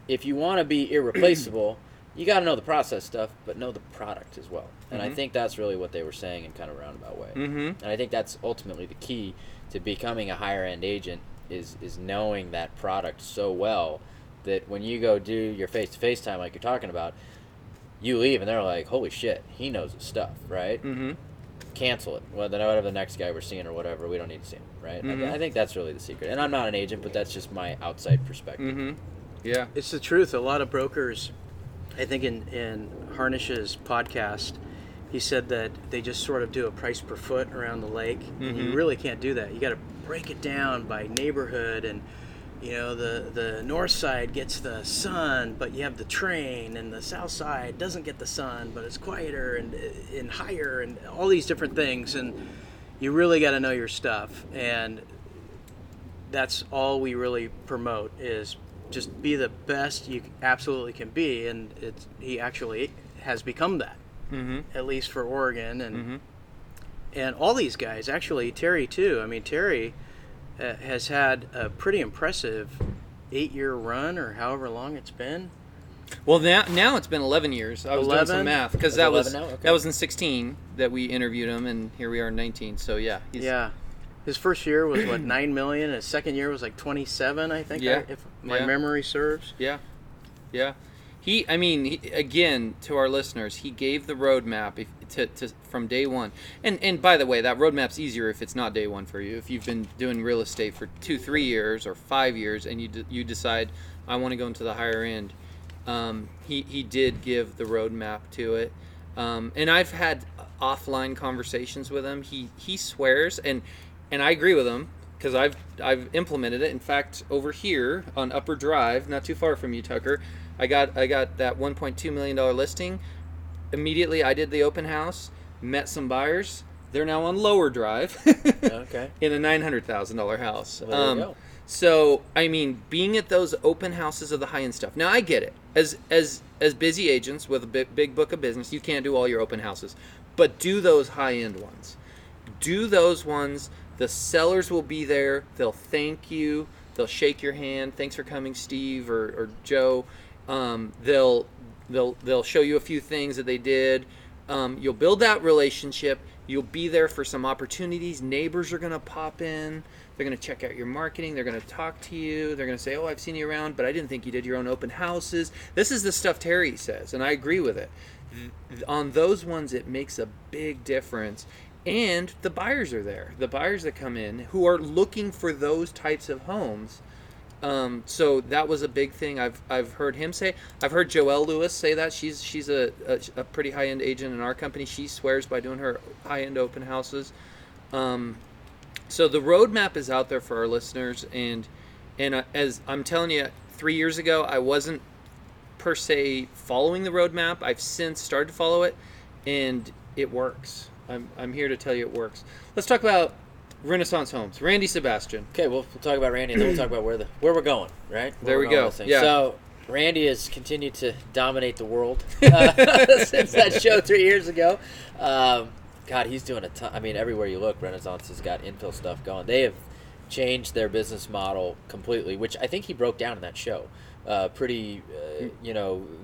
if you want to be irreplaceable, you got to know the process stuff, but know the product as well. And I think that's really what they were saying in kind of a roundabout way. And I think that's ultimately the key to becoming a higher end agent is knowing that product so well that when you go do your face-to-face time like you're talking about, you leave and they're like, holy shit, he knows his stuff, right? Cancel it. Well, then whatever the next guy we're seeing or whatever, we don't need to see him, right? I think that's really the secret. And I'm not an agent, but that's just my outside perspective. Yeah. It's the truth. A lot of brokers, I think in Harnish's podcast, he said that they just sort of do a price per foot around the lake. And you really can't do that. You got to break it down by neighborhood, and the north side gets the sun, but you have the train, and the south side doesn't get the sun, but it's quieter and higher, and all these different things. And you really got to know your stuff, and that's all we really promote is just be the best you absolutely can be, and he actually has become that, at least for Oregon, and all these guys. Actually, Terry too. I mean, Terry has had a pretty impressive 8-year run, or however long it's been. Well, now it's been 11 years. I was doing some math because that was in 16 that we interviewed him, and here we are in 19. So yeah, his first year was what, 9 million. His second year was like 27, I think. If my memory serves. Yeah. He again, to our listeners, he gave the roadmap to from day one. And by the way, that roadmap's easier if it's not day one for you. If you've been doing real estate for 2-3 years or 5 years, and you decide I want to go into the higher end. He did give the roadmap to it, and I've had offline conversations with him. He swears, and I agree with him because I've implemented it. In fact, over here on Upper Drive, not too far from you, Tucker, I got that $1.2 million listing. Immediately, I did the open house, met some buyers. They're now on Lower Drive, in a $900,000 house. Well, there you go. So, I mean, being at those open houses of the high-end stuff. Now, I get it. As busy agents with a big book of business, you can't do all your open houses. But do those high-end ones. Do those ones. The sellers will be there. They'll thank you. They'll shake your hand. Thanks for coming, Steve or Joe. They'll show you a few things that they did. You'll build that relationship. You'll be there for some opportunities. Neighbors are going to pop in. They're going to check out your marketing. They're going to talk to you. They're going to say, oh, I've seen you around, but I didn't think you did your own open houses. This is the stuff Terry says, and I agree with it. On those ones, it makes a big difference. And the buyers are there. The buyers that come in who are looking for those types of homes. So that was a big thing I've heard him say. I've heard Joelle Lewis say that. She's a pretty high-end agent in our company. She swears by doing her high-end open houses. So the roadmap is out there for our listeners, and as I'm telling you, 3 years ago I wasn't per se following the roadmap. I've since started to follow it, and it works. I'm here to tell you it works. Let's talk about Renaissance Homes. Randy Sebastian. Okay, we'll talk about Randy, and then we'll talk about where we're going. Right? There we go. Yeah. So Randy has continued to dominate the world since that show 3 years ago. God, he's doing a ton. I mean, everywhere you look, Renaissance has got infill stuff going. They have changed their business model completely, which I think he broke down in that show pretty,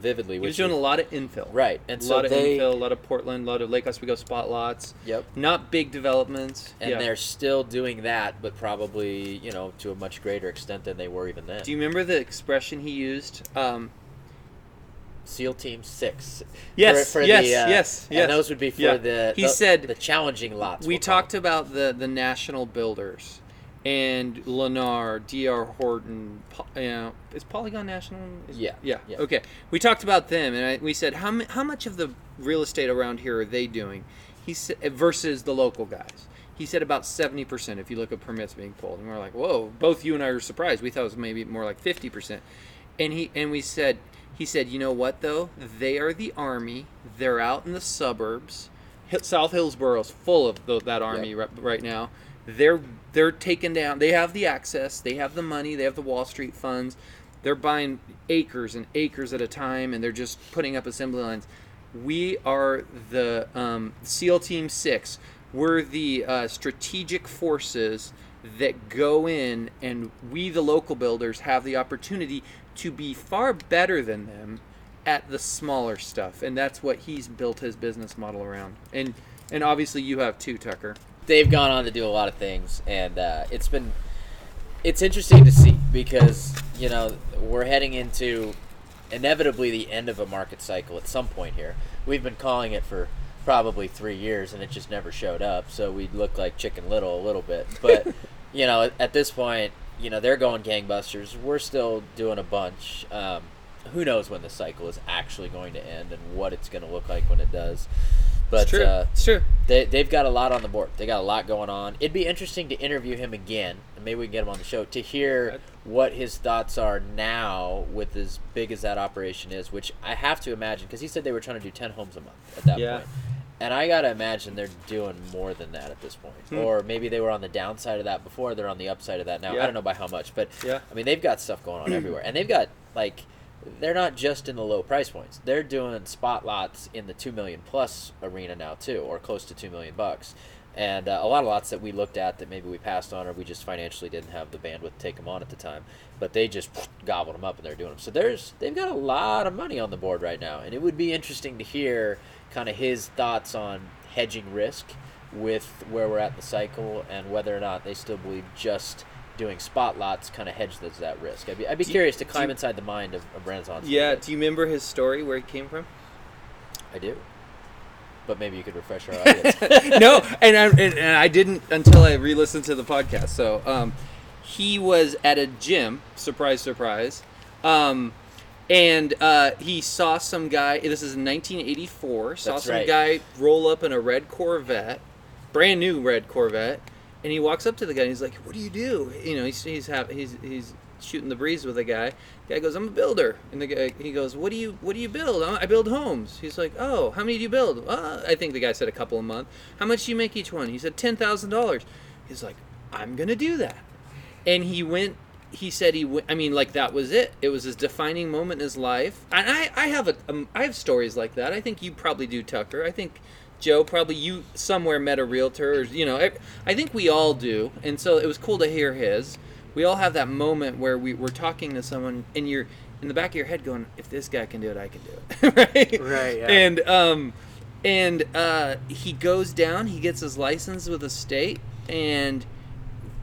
vividly. He was doing a lot of infill. Right. And a lot of infill, a lot of Portland, a lot of Lake Oswego spot lots. Yep. Not big developments. And they're still doing that, but probably, to a much greater extent than they were even then. Do you remember the expression he used? SEAL Team 6. Yes, yes. And those would be for He said the challenging lots. We talked about the national builders and Lennar, D.R. Horton. Is Polygon national? Yeah. Okay. We talked about them, and we said how much of the real estate around here are they doing? He said versus the local guys. He said about 70% if you look at permits being pulled, and we're like, whoa! Both you and I were surprised. We thought it was maybe more like 50%. He said, you know what, though? They are the Army. They're out in the suburbs. South Hillsboro's full of that Army right now. They're taken down. They have the access. They have the money. They have the Wall Street funds. They're buying acres and acres at a time, and they're just putting up assembly lines. We are the SEAL Team 6. We're the strategic forces that go in, and we, the local builders, have the opportunity to be far better than them at the smaller stuff, and that's what he's built his business model around. And obviously you have too, Tucker. They've gone on to do a lot of things, and it's interesting to see because we're heading into inevitably the end of a market cycle at some point here. We've been calling it for probably 3 years, and it just never showed up. So we look like Chicken Little a little bit, but at this point, they're going gangbusters. We're still doing a bunch. Who knows when the cycle is actually going to end and what it's going to look like when it does. But it's true. They've got a lot on the board. They got a lot going on. It'd be interesting to interview him again, and maybe we can get him on the show to hear what his thoughts are now with as big as that operation is, which I have to imagine, because he said they were trying to do 10 homes a month at that point. And I gotta imagine they're doing more than that at this point. Or maybe they were on the downside of that before, they're on the upside of that now. Yeah. I don't know by how much, but Yeah. I mean, they've got stuff going on everywhere. And they've got, like, they're not just in the low price points. They're doing spot lots in the 2 million plus arena now too, or close to $2 million. And a lot of lots that we looked at that maybe we passed on, or we just financially didn't have the bandwidth to take them on at the time. But they just gobbled them up and they're doing them. So they've got a lot of money on the board right now. And it would be interesting to hear kind of his thoughts on hedging risk with where we're at in the cycle, and whether or not they still believe just doing spot lots kind of hedge that risk. I'd be curious to climb inside the mind of Renaissance. Yeah, do you remember his story, where he came from? I do. But maybe you could refresh our audience. No, and I didn't until I re-listened to the podcast. So he was at a gym, surprise, surprise, and he saw some guy, this is in 1984, That's right. guy roll up in a red Corvette, brand new red Corvette, and he walks up to the guy and he's like, "What do you do?" You know, he's shooting the breeze with the guy. The guy goes, "I'm a builder." And the guy, he goes, "What do you build?" "I build homes." He's like, "Oh, how many do you build?" I think the guy said a couple a month. "How much do you make each one?" He said, $10,000. He's like, "I'm going to do that." And he said I mean, like, that was it. It was his defining moment in his life. And I have stories like that. I think you probably do, Tucker. I think, Joe, probably you somewhere met a realtor, or, you know, I think we all do. And so it was cool to hear his. We all have that moment where we're talking to someone and you're in the back of your head going, if this guy can do it, I can do it. Right, yeah. And he goes down, he gets his license with the state, and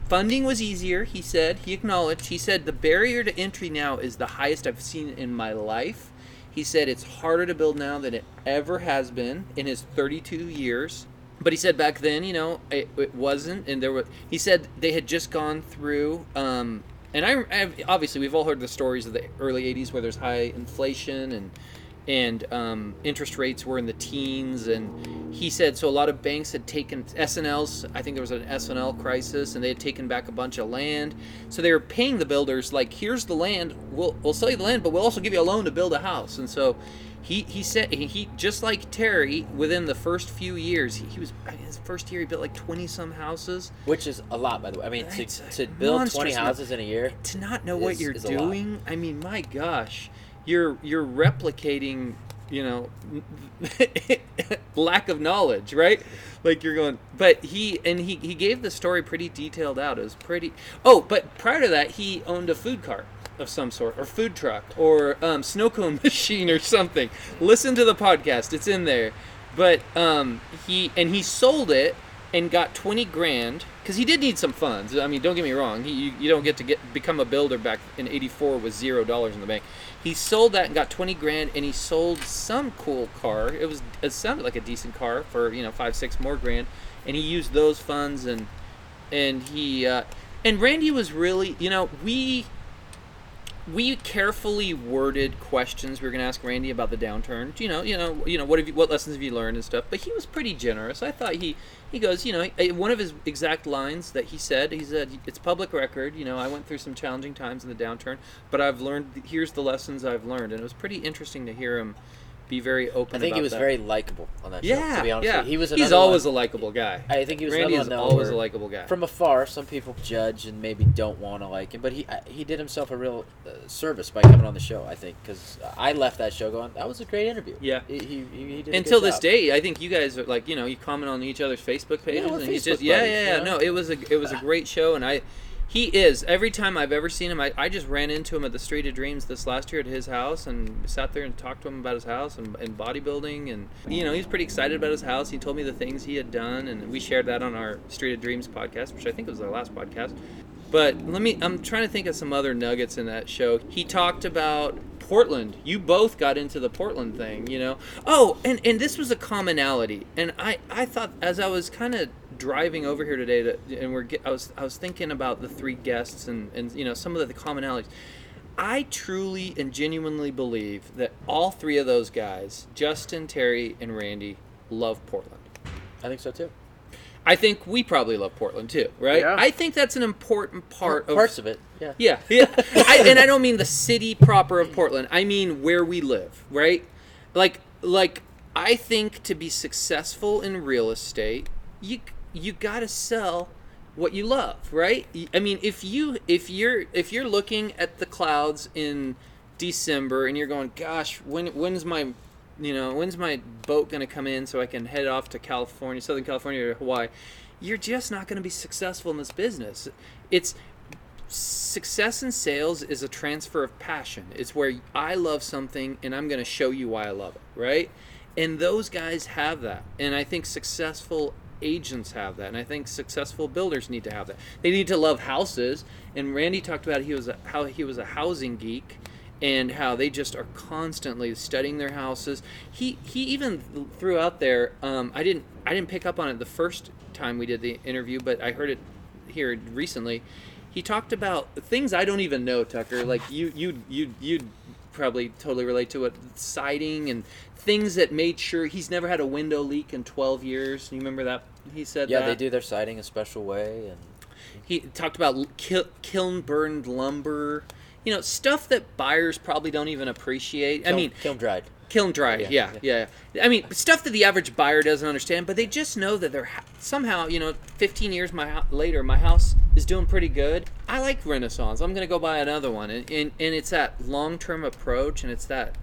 funding was easier, he said. He acknowledged. He said the barrier to entry now is the highest I've seen in my life. He said it's harder to build now than it ever has been in his 32 years. But he said back then, you know, it wasn't. And he said they had just gone through, and I've obviously we've all heard the stories of the early 80s where there's high inflation and interest rates were in the teens, and he said so a lot of banks had taken S&Ls. I think there was an S&L crisis, and they had taken back a bunch of land, so they were paying the builders like, here's the land, we'll sell you the land, but we'll also give you a loan to build a house. And so he said he just like Terry, within the first few years, he was, his first year he built like 20 some houses, which is a lot, by the way. I mean, That's to build 20 monstrous. houses in a year, to not know what you're is a lot. doing. I mean, my gosh, you're replicating, you know, lack of knowledge, right? Like you're going, but he gave the story pretty detailed out. It was pretty. Oh, but prior to that, he owned a food cart of some sort, or food truck, or snow cone machine or something. Listen to the podcast; it's in there. But he sold it and got 20 grand because he did need some funds. I mean, don't get me wrong. You don't get to become a builder back in '84 with $0 in the bank. He sold that and got 20 grand, and he sold some cool car. It sounded like a decent car for, you know, 5-6 more grand, and he used those funds, and he and Randy was really, you know, we carefully worded questions we were going to ask Randy about the downturn. You know, what lessons have you learned and stuff. But he was pretty generous. I thought he goes, you know, one of his exact lines that he said, it's public record. You know, I went through some challenging times in the downturn, but I've learned. Here's the lessons I've learned, and it was pretty interesting to hear him be very open. I think about he was that. very likable on that show. Yeah, To be honest, yeah. with you. He's always a likable guy. I think he was Randy is another one, though, always a where likable guy. From afar, some people judge and maybe don't want to like him, but he did himself a real service by coming on the show. I think, because I left that show going, that was a great interview. Yeah. He did a Until good this job. day, I think you guys are like, you know, you comment on each other's Facebook pages, we're and he's Facebook just buddies, you know? No, it was a great show, and he is. Every time I've ever seen him, I just ran into him at the Street of Dreams this last year at his house and sat there and talked to him about his house and bodybuilding, and you know, he's pretty excited about his house. He told me the things he had done, and we shared that on our Street of Dreams podcast, which I think was our last podcast. But I'm trying to think of some other nuggets in that show. He talked about Portland. You both got into the Portland thing, you know. Oh, and this was a commonality. And I thought, as I was kind of driving over here today, I was thinking about the three guests and you know, some of the commonalities. I truly and genuinely believe that all three of those guys, Justin, Terry, and Randy, love Portland. I think so too. I think we probably love Portland too, right? Yeah. I think that's an important part of Parts of it, yeah. Yeah. And I don't mean the city proper of Portland. I mean where we live, right? Like I think to be successful in real estate, you got to sell what you love, right? I mean, if you're looking at the clouds in December and you're going, gosh, when's my boat going to come in so I can head off to California, Southern California or Hawaii, you're just not going to be successful in this business. It's success in sales is a transfer of passion. It's where I love something and I'm going to show you why I love it, right? And those guys have that. And I think successful agents have that. And I think successful builders need to have that. They need to love houses. And Randy talked about how he was a housing geek and how they just are constantly studying their houses. He even threw out there, I didn't pick up on it the first time we did the interview, but I heard it here recently. He talked about things I don't even know, Tucker. Like you'd probably totally relate to it. Siding and things that made sure he's never had a window leak in 12 years. You remember that? He said Yeah, that. they do their siding a special way. And he talked about kiln burned lumber. You know, stuff that buyers probably don't even appreciate. Kiln dried. Kiln dried, yeah. I mean, stuff that the average buyer doesn't understand, but they just know that they're somehow, 15 years later, my house is doing pretty good. I like Renaissance. I'm going to go buy another one. And it's that long-term approach, and it's that,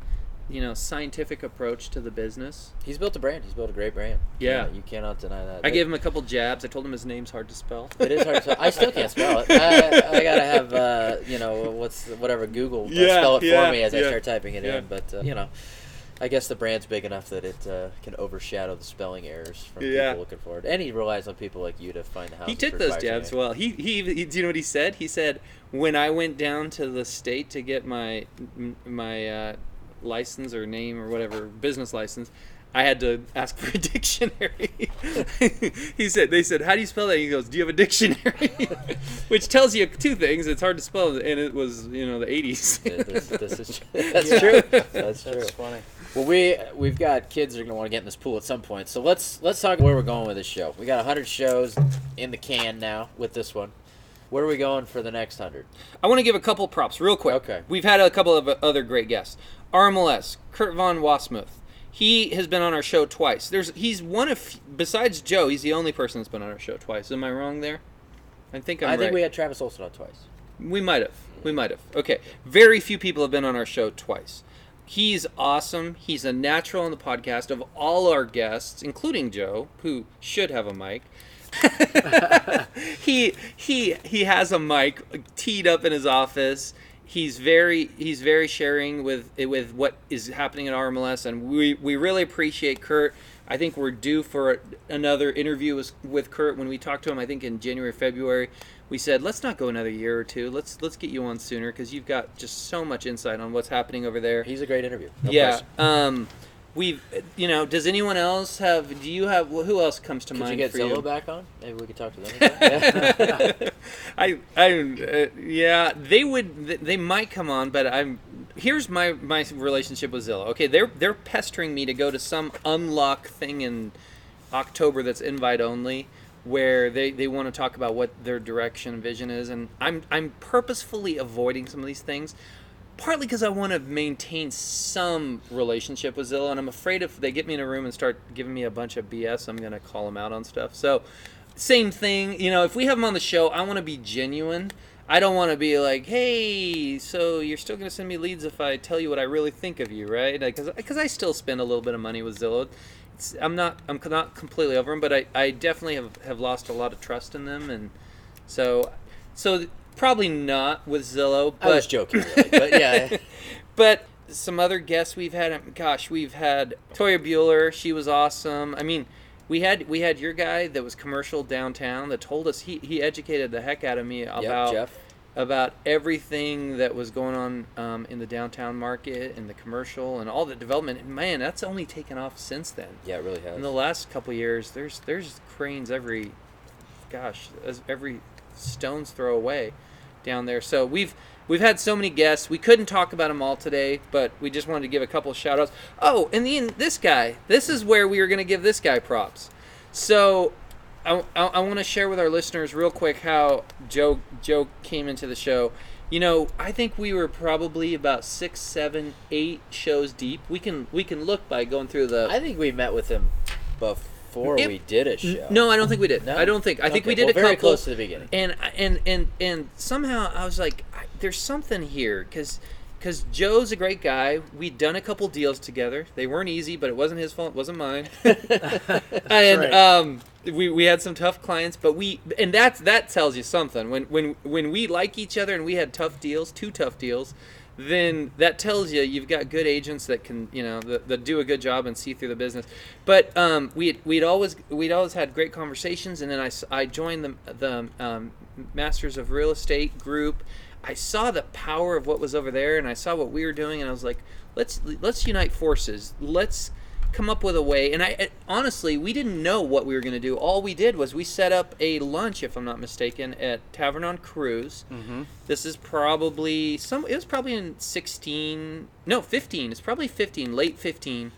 scientific approach to the business. He's built a brand. He's built a great brand. Yeah. You cannot deny that. I gave him a couple jabs. I told him his name's hard to spell. It is hard to spell. I still can't spell it. I got to have, whatever Google spell it for me as I start typing it in. But, I guess the brand's big enough that it can overshadow the spelling errors from people looking for it. And he relies on people like you to find the houses. He took those jabs well. He do you know what he said? He said, when I went down to the state to get my license or name or whatever, business license, I had to ask for a dictionary. They said, how do you spell that? He goes, do you have a dictionary? Which tells you two things. It's hard to spell, and it was, the 80s. That's true. That's true. That's funny. Well, we've got kids that are going to want to get in this pool at some point. So let's talk where we're going with this show. We got 100 shows in the can now with this one. Where are we going for the next 100? I want to give a couple props real quick. Okay. We've had a couple of other great guests. RMLS, Kurt Von Wasmuth. He has been on our show twice. He's one of, besides Joe, he's the only person that's been on our show twice. Am I wrong there? I think we had Travis Olson on twice. We might have. Okay. Very few people have been on our show twice. He's awesome. He's a natural on the podcast. Of all our guests, including Joe, who should have a mic, he has a mic teed up in his office. He's very sharing with what is happening at RMLS, and we really appreciate Kurt. I think we're due for another interview with Kurt. When we talked to him, I think in January, February, we said, let's not go another year or two. Let's get you on sooner, because you've got just so much insight on what's happening over there. He's a great interview. No question. Does anyone else who else comes to mind for you? Could you get Zillow back on? Maybe we could talk to them again. They might come on, but here's my relationship with Zillow. Okay, they're pestering me to go to some unlock thing in October that's invite only, where they want to talk about what their direction and vision is, and I'm purposefully avoiding some of these things. Partly because I want to maintain some relationship with Zillow, and I'm afraid if they get me in a room and start giving me a bunch of BS, I'm going to call them out on stuff. So, same thing. If we have them on the show, I want to be genuine. I don't want to be like, hey, so you're still going to send me leads if I tell you what I really think of you, right? Because I still spend a little bit of money with Zillow. I'm not completely over them, but I definitely have lost a lot of trust in them, and so probably not with Zillow. But, I was joking, really, but yeah. But some other guests we've had Toya Bueller. She was awesome. I mean, we had your guy that was commercial downtown that told us he educated the heck out of me about everything that was going on in the downtown market and the commercial and all the development. And man, that's only taken off since then. Yeah, it really has. In the last couple of years, there's cranes every stone's throw away down there. So we've had so many guests. We couldn't talk about them all today, but we just wanted to give a couple of shout outs. Oh, and this guy, this is where we were going to give this guy props. So I want to share with our listeners real quick how Joe came into the show. I think we were probably about 6, 7, 8 shows deep. We can look by going through the. I think we met with him before we did a show. No, I don't think we did. No? I don't think. I think we did a very couple. close to the beginning. And somehow I was like, there's something here because Joe's a great guy. We'd done a couple deals together. They weren't easy, but it wasn't his fault. It wasn't mine. And right. We had some tough clients, but that tells you something. When we like each other and we had tough deals, 2 tough deals, then that tells you've got good agents that can that do a good job and see through the business. But we'd always had great conversations, and then I joined the Masters of Real Estate group. I saw the power of what was over there, and I saw what we were doing, and I was like, let's unite forces. Let's come up with a way. And honestly, we didn't know what we were going to do. All we did was we set up a lunch, if I'm not mistaken, at Tavern on Cruise. Mm-hmm. This is probably it was probably in 15. It's probably 15, late 15.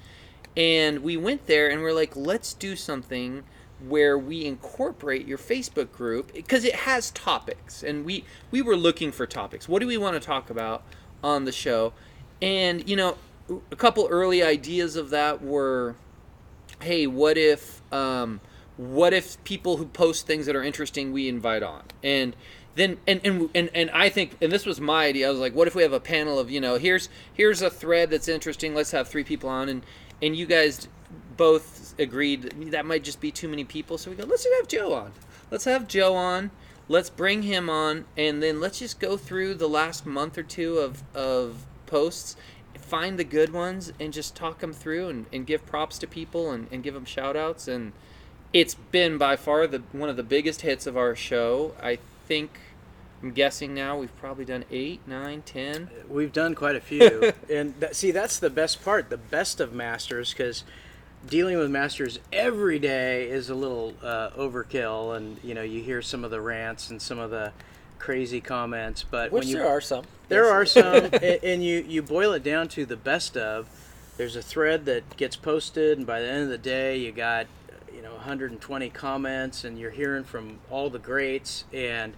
And we went there and we're like, let's do something where we incorporate your Facebook group, because it has topics, and we were looking for topics. What do we want to talk about on the show? And a couple early ideas of that were, hey, what if people who post things that are interesting we invite on? And then and I think, and this was my idea, I was like, what if we have a panel of, here's a thread that's interesting, let's have 3 people on, and you guys both agreed that might just be too many people, so we go, let's have Joe on. Let's bring him on, and then let's just go through the last month or 2 of posts, find the good ones, and just talk them through and give props to people and give them shout outs. And it's been by far one of the biggest hits of our show. I'm guessing now we've probably done 8, 9, 10. We've done quite a few. And that's the best part, the best of Masters, because dealing with Masters every day is a little overkill, and you hear some of the rants and some of the crazy comments, but there are some. There are some, and you boil it down to the best of. There's a thread that gets posted, and by the end of the day, you got 120 comments, and you're hearing from all the greats, and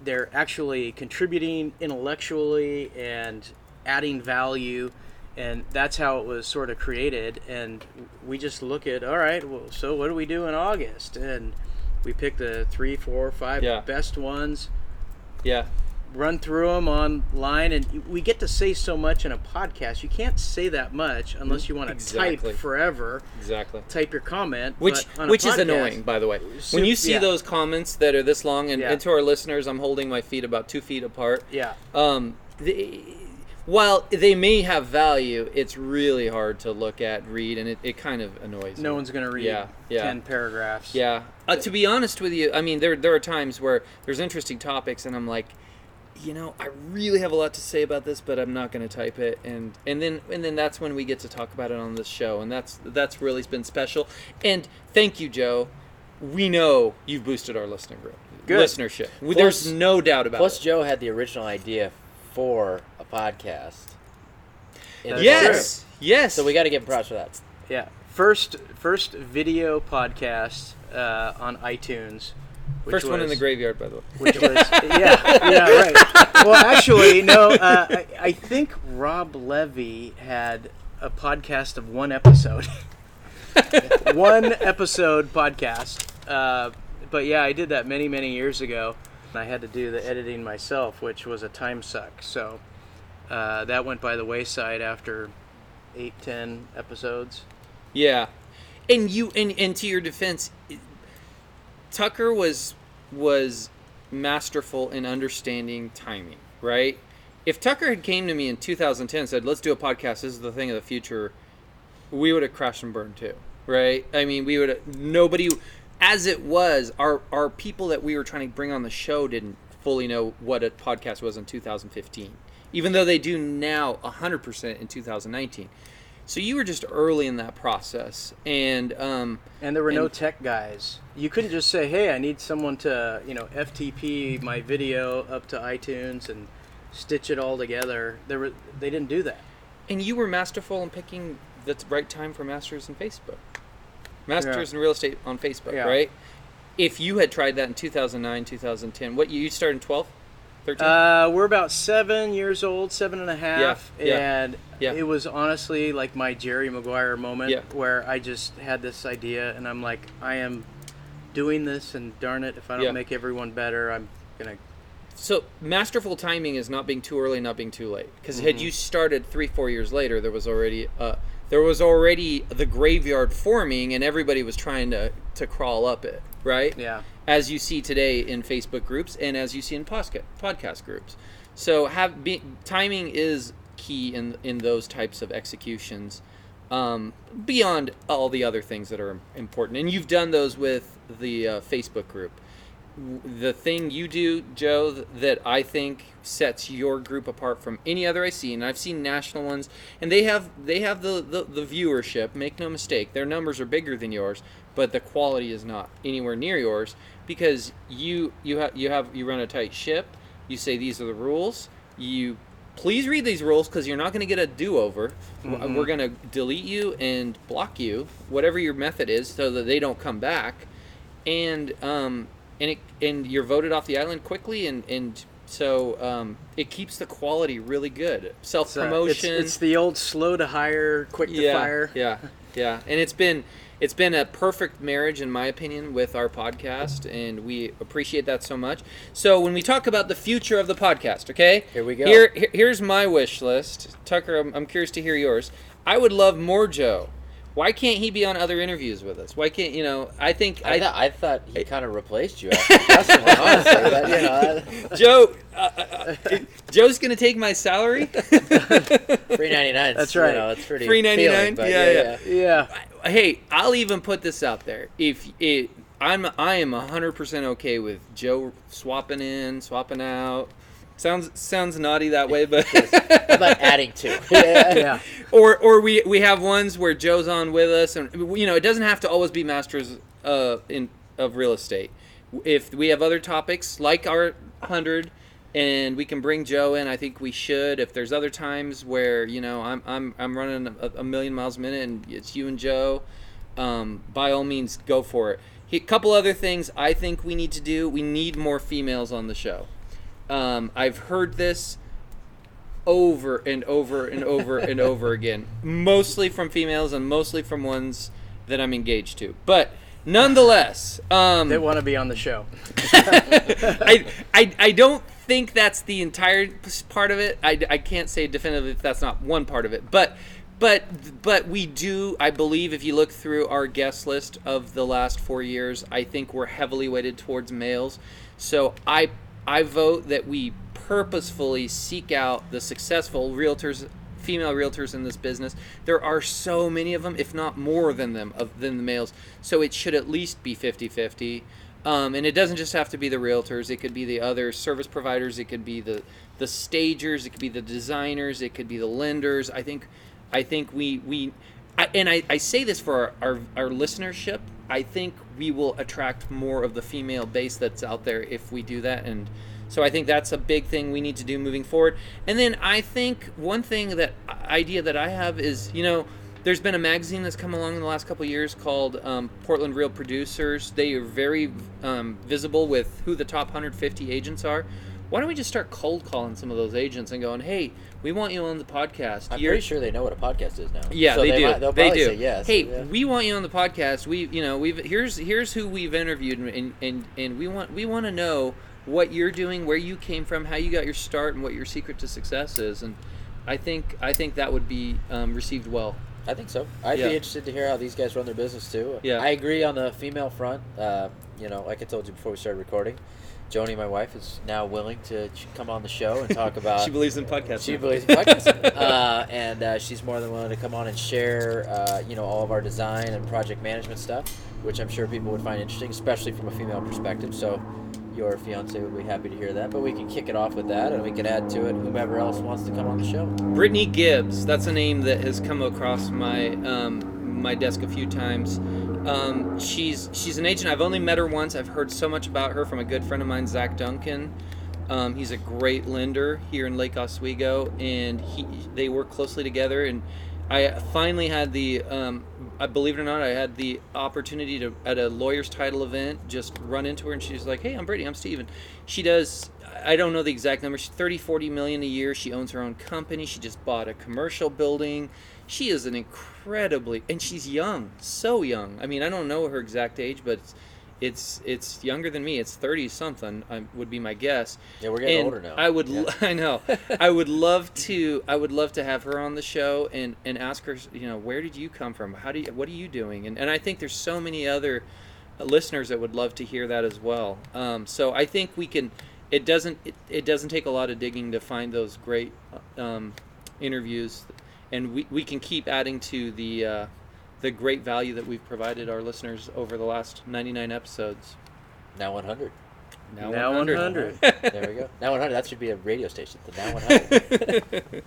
they're actually contributing intellectually and adding value. And that's how it was sort of created. And we just look at, all right, well, so what do we do in August? And we pick the 3, 4, 5 best ones. Yeah. Run through them online. And we get to say so much in a podcast. You can't say that much unless you want to type forever. Exactly. Type your comment. Which is annoying, by the way. When you see those comments that are this long, and to our listeners, I'm holding my feet about 2 feet apart. Yeah. While they may have value, it's really hard to look at, read, and it kind of annoys me. No one's going to read 10 paragraphs. Yeah. To be honest with you, I mean, there are times where there's interesting topics, and I'm like, I really have a lot to say about this, but I'm not going to type it. And then that's when we get to talk about it on this show, and that's really been special. And thank you, Joe. We know you've boosted our listenership. There's no doubt about it. Plus, Joe had the original idea for a podcast. Yes. So we got to give him props for that. Yeah. First video podcast on iTunes. First one in the graveyard, by the way. Which was right. Well, actually, no. I think Rob Levy had a podcast of 1 episode. 1 episode podcast. But yeah, I did that many years ago. I had to do the editing myself, which was a time suck. So that went by the wayside after 8-10 episodes. Yeah, and to your defense, Tucker was masterful in understanding timing, right? If Tucker had came to me in 2010 and said, let's do a podcast, this is the thing of the future, we would have crashed and burned too, right? I mean, we would have, nobody, as it was, our people that we were trying to bring on the show didn't fully know what a podcast was in 2015, even though they do now 100% in 2019. So you were just early in that process, and there were no tech guys. You couldn't just say, "Hey, I need someone to, FTP my video up to iTunes and stitch it all together." They didn't do that. And you were masterful in picking the right time for Masters in Facebook, Masters in Real Estate on Facebook, right? If you had tried that in 2009, 2010, you started in 12? 13? We're about 7 years old, 7.5, and it was honestly like my Jerry Maguire moment where I just had this idea, and I'm like, I am doing this, and darn it, if I don't make everyone better, I'm gonna. So masterful timing is not being too early, not being too late. Because had you started 3-4 years later, there was already the graveyard forming, and everybody was trying to crawl up it, right? Yeah. As you see today in Facebook groups, and as you see in podcast groups. So timing is key in those types of executions, beyond all the other things that are important. And you've done those with the Facebook group. The thing you do, Joe, that I think sets your group apart from any other I've seen, and I've seen national ones, and they have the viewership. Make no mistake, their numbers are bigger than yours, but the quality is not anywhere near yours, because you run a tight ship. You say these are the rules. You please read these rules, because you're not going to get a do-over. We're going to delete you and block you, whatever your method is, so that they don't come back, and you're voted off the island quickly, and so it keeps the quality really good. Self-promotion. It's the old slow to hire, quick to fire. Yeah. And it's been a perfect marriage, in my opinion, with our podcast, and we appreciate that so much. So when we talk about the future of the podcast, okay? Here we go. Here's my wish list. Tucker, I'm curious to hear yours. I would love more Joe. Why can't he be on other interviews with us? Why can't, I think... I thought he kind of replaced you after the customer, honestly. Joe, Joe's going to take my salary? $3.99. That's right. It's pretty $3.99? Yeah. Hey, I'll even put this out there. I am 100% okay with Joe swapping in, swapping out. Sounds naughty that way, but how about adding to? Yeah. Or we have ones where Joe's on with us, and it doesn't have to always be masters of real estate. If we have other topics like our 100, and we can bring Joe in, I think we should. If there's other times where I'm running a million miles a minute and it's you and Joe, by all means go for it. A couple other things I think we need to do. We need more females on the show. I've heard this over and over and over and over again, mostly from females and mostly from ones that I'm engaged to. But nonetheless, they want to be on the show. I don't think that's the entire part of it. I can't say definitively if that's not one part of it. But we do, I believe, if you look through our guest list of the last 4 years, I think we're heavily weighted towards males. So I vote that we purposefully seek out the successful realtors, female realtors in this business. There are so many of them, if not more than the males. So it should at least be 50-50. And it doesn't just have to be the realtors. It could be the other service providers. It could be the stagers. It could be the designers. It could be the lenders. I think I say this for our listenership. I think we will attract more of the female base that's out there if we do that, and so I think that's a big thing we need to do moving forward. And then I think one idea that I have is, there's been a magazine that's come along in the last couple of years called Portland Real Producers. They are very visible with who the top 150 agents are. Why don't we just start cold calling some of those agents and going, hey, we want you on the podcast. I'm pretty sure they know what a podcast is now. Yeah, so they do. They'll they probably do. Say yes. Hey, we want you on the podcast. Here's who we've interviewed, and we want to know what you're doing, where you came from, how you got your start, and what your secret to success is. And I think that would be received well. I think so. I'd be interested to hear how these guys run their business too. Yeah. I agree on the female front. Like I told you before we started recording, Joni, my wife, is now willing to come on the show and talk about... She believes in podcasting. She believes in podcasting. And she's more than willing to come on and share, all of our design and project management stuff, which I'm sure people would find interesting, especially from a female perspective. So your fiance would be happy to hear that. But we can kick it off with that, and we can add to it whomever else wants to come on the show. Brittany Gibbs. That's a name that has come across my desk a few times. She's an agent. I've only met her once. I've heard so much about her from a good friend of mine, Zach Duncan. He's a great lender here in Lake Oswego, and they work closely together. And I finally had the, I believe it or not, I had the opportunity to, at a lawyer's title event, just run into her, and she's like, hey, I'm Brittany, I'm Steve. And she does, I don't know the exact number, she's 30-40 million a year. She owns her own company. She just bought a commercial building. She is an incredibly, and she's young, so young. I mean, I don't know her exact age, but it's younger than me. It's 30 something. Would be my guess. Yeah, we're getting and older now. I would, I know. I would love to have her on the show and ask her, where did you come from? What are you doing? And I think there's so many other listeners that would love to hear that as well. So I think we can. It doesn't take a lot of digging to find those great interviews, and we can keep adding to the great value that we've provided our listeners over the last 99 episodes. Now 100. Now 100. There we go. Now 100. That should be a radio station. The Now 100.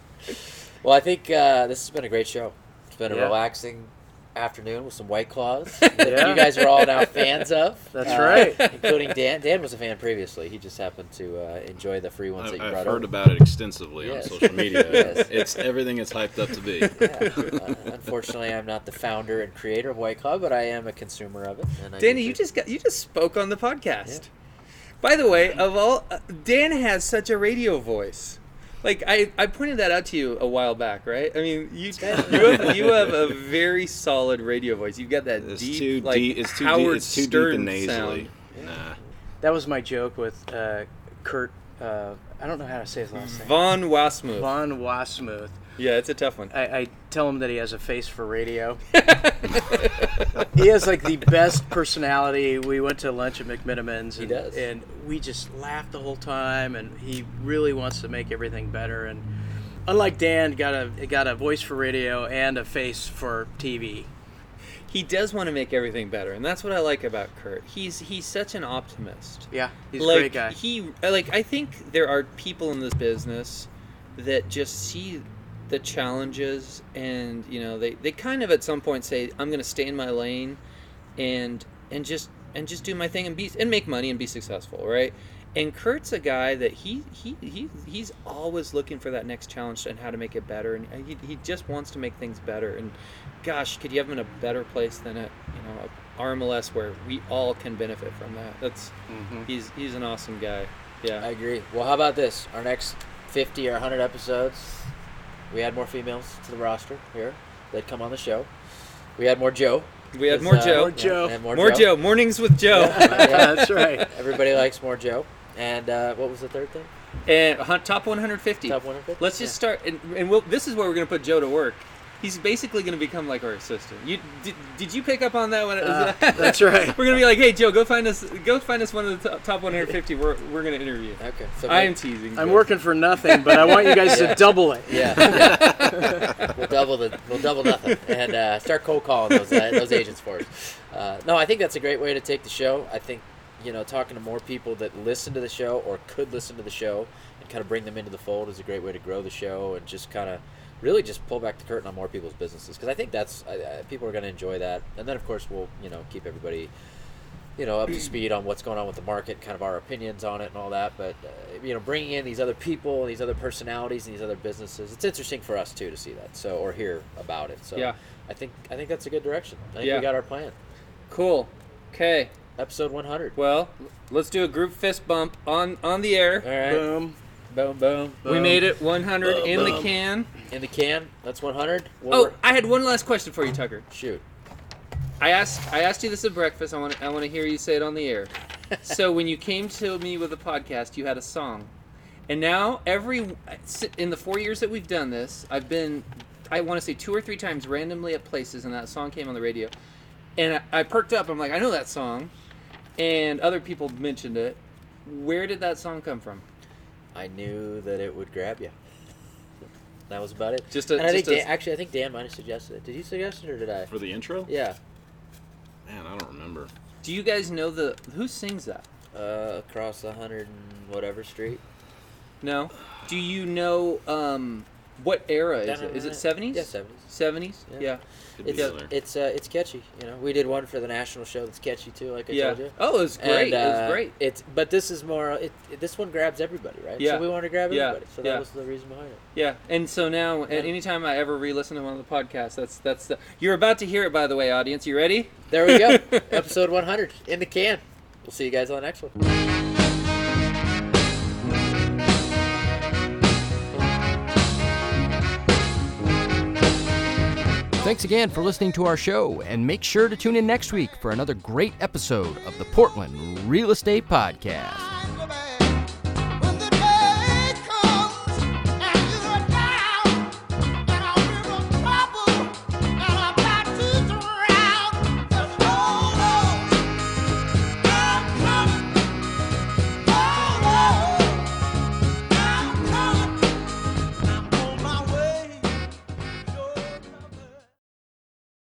Well, I think this has been a great show. It's been a relaxing afternoon with some White Claws that you guys are all now fans of. That's right. Including Dan. Dan was a fan previously. He just happened to enjoy the free ones that you brought I've heard over. about it extensively on Yes. social media. Yes. It's everything it's hyped up to be. Yeah. Unfortunately, I'm not the founder and creator of White Claw, but I am a consumer of it. And I Danny, do you think- just spoke on the podcast. Yeah. By the way, Dan has such a radio voice. Like I pointed that out to you a while back, right? I mean, you have a very solid radio voice. You've got that It's deep, too like deep. It's too Howard deep. It's too deep Stern and nasally. sound. Nah. That was my joke with Kurt. I don't know how to say his last name. Von Wasmuth. Von Wasmuth. Yeah, it's a tough one. I tell him that he has a face for radio. He has like the best personality. We went to lunch at McMinimans. He does. And we just laughed the whole time. And he really wants to make everything better. And unlike Dan, got a voice for radio and a face for TV. He does want to make everything better, and that's what I like about Kurt. He's such an optimist. Yeah, he's a Like, great guy. I think there are people in this business that just see the challenges, and they kind of at some point say, I'm going to stay in my lane and just do my thing and make money and be successful, right? And Kurt's a guy that he's always looking for that next challenge and how to make it better, and he just wants to make things better. And gosh, could you have him in a better place than at RMLS, where we all can benefit from that? That's he's an awesome guy. Yeah, I agree. Well, how about this? Our next 50 or 100 episodes, we add more females to the roster here that come on the show. We had more Joe. We had more Joe. More Joe. And More Joe. Mornings with Joe. Yeah, that's right. Everybody likes more Joe. And what was the third thing? And top 150. Top 150? Let's just start, and this is where we're going to put Joe to work. He's basically going to become like our assistant. Did you pick up on that one? That's right. We're going to be like, hey Joe, go find us one of the top 150. We're going to interview. Okay. So I am teasing. I'm Joe. working for nothing, but I want you guys to double it. Yeah. We'll double nothing and start cold calling those agents for us. No, I think that's a great way to take the show. I think talking to more people that listen to the show or could listen to the show and kind of bring them into the fold is a great way to grow the show and just kind of really just pull back the curtain on more people's businesses, because I think that's people are going to enjoy that. And then of course we'll keep everybody up to speed on what's going on with the market, kind of our opinions on it and all that. But bringing in these other people, these other personalities, and these other businesses, it's interesting for us too to see that, or hear about it. So yeah, I think that's a good direction. I think Yeah. we got our plan. Cool. Okay. Episode 100. Well, let's do a group fist bump on the air. All right. Boom. Boom, boom. We made it 100 Boom, in the boom. can. In the can. That's 100. Oh, I had one last question for you, Tucker. Shoot. I asked you this at breakfast. I want to hear you say it on the air. So when you came to me with a podcast, you had a song, and now in the 4 years that we've done this, I've been, I want to say 2 or 3 times randomly at places, and that song came on the radio, and I perked up. I'm like, I know that song, and other people mentioned it. Where did that song come from? I knew that it would grab you. That was about it. I think Dan might have suggested it. Did you suggest it or did I? For the intro? Yeah. Man, I don't remember. Do you guys know who sings that? Across 100 and whatever street. No. Do you know What era is it? Is it 70s? Yeah, 70s. 70s? Yeah. Could be It's either. it's catchy. You know, we did one for the national show that's catchy too, like I Yeah. told you. Oh, it was great. And, It was great. But this is more. This one grabs everybody, right? Yeah. So we want to grab Yeah. everybody. So Yeah. that was the reason behind it. Yeah, and so now, anytime I ever re-listen to one of the podcasts, that's the. You're about to hear it, by the way, audience. You ready? There we go. Episode 100 in the can. We'll see you guys on the next one. Thanks again for listening to our show, and make sure to tune in next week for another great episode of the Portland Real Estate Podcast.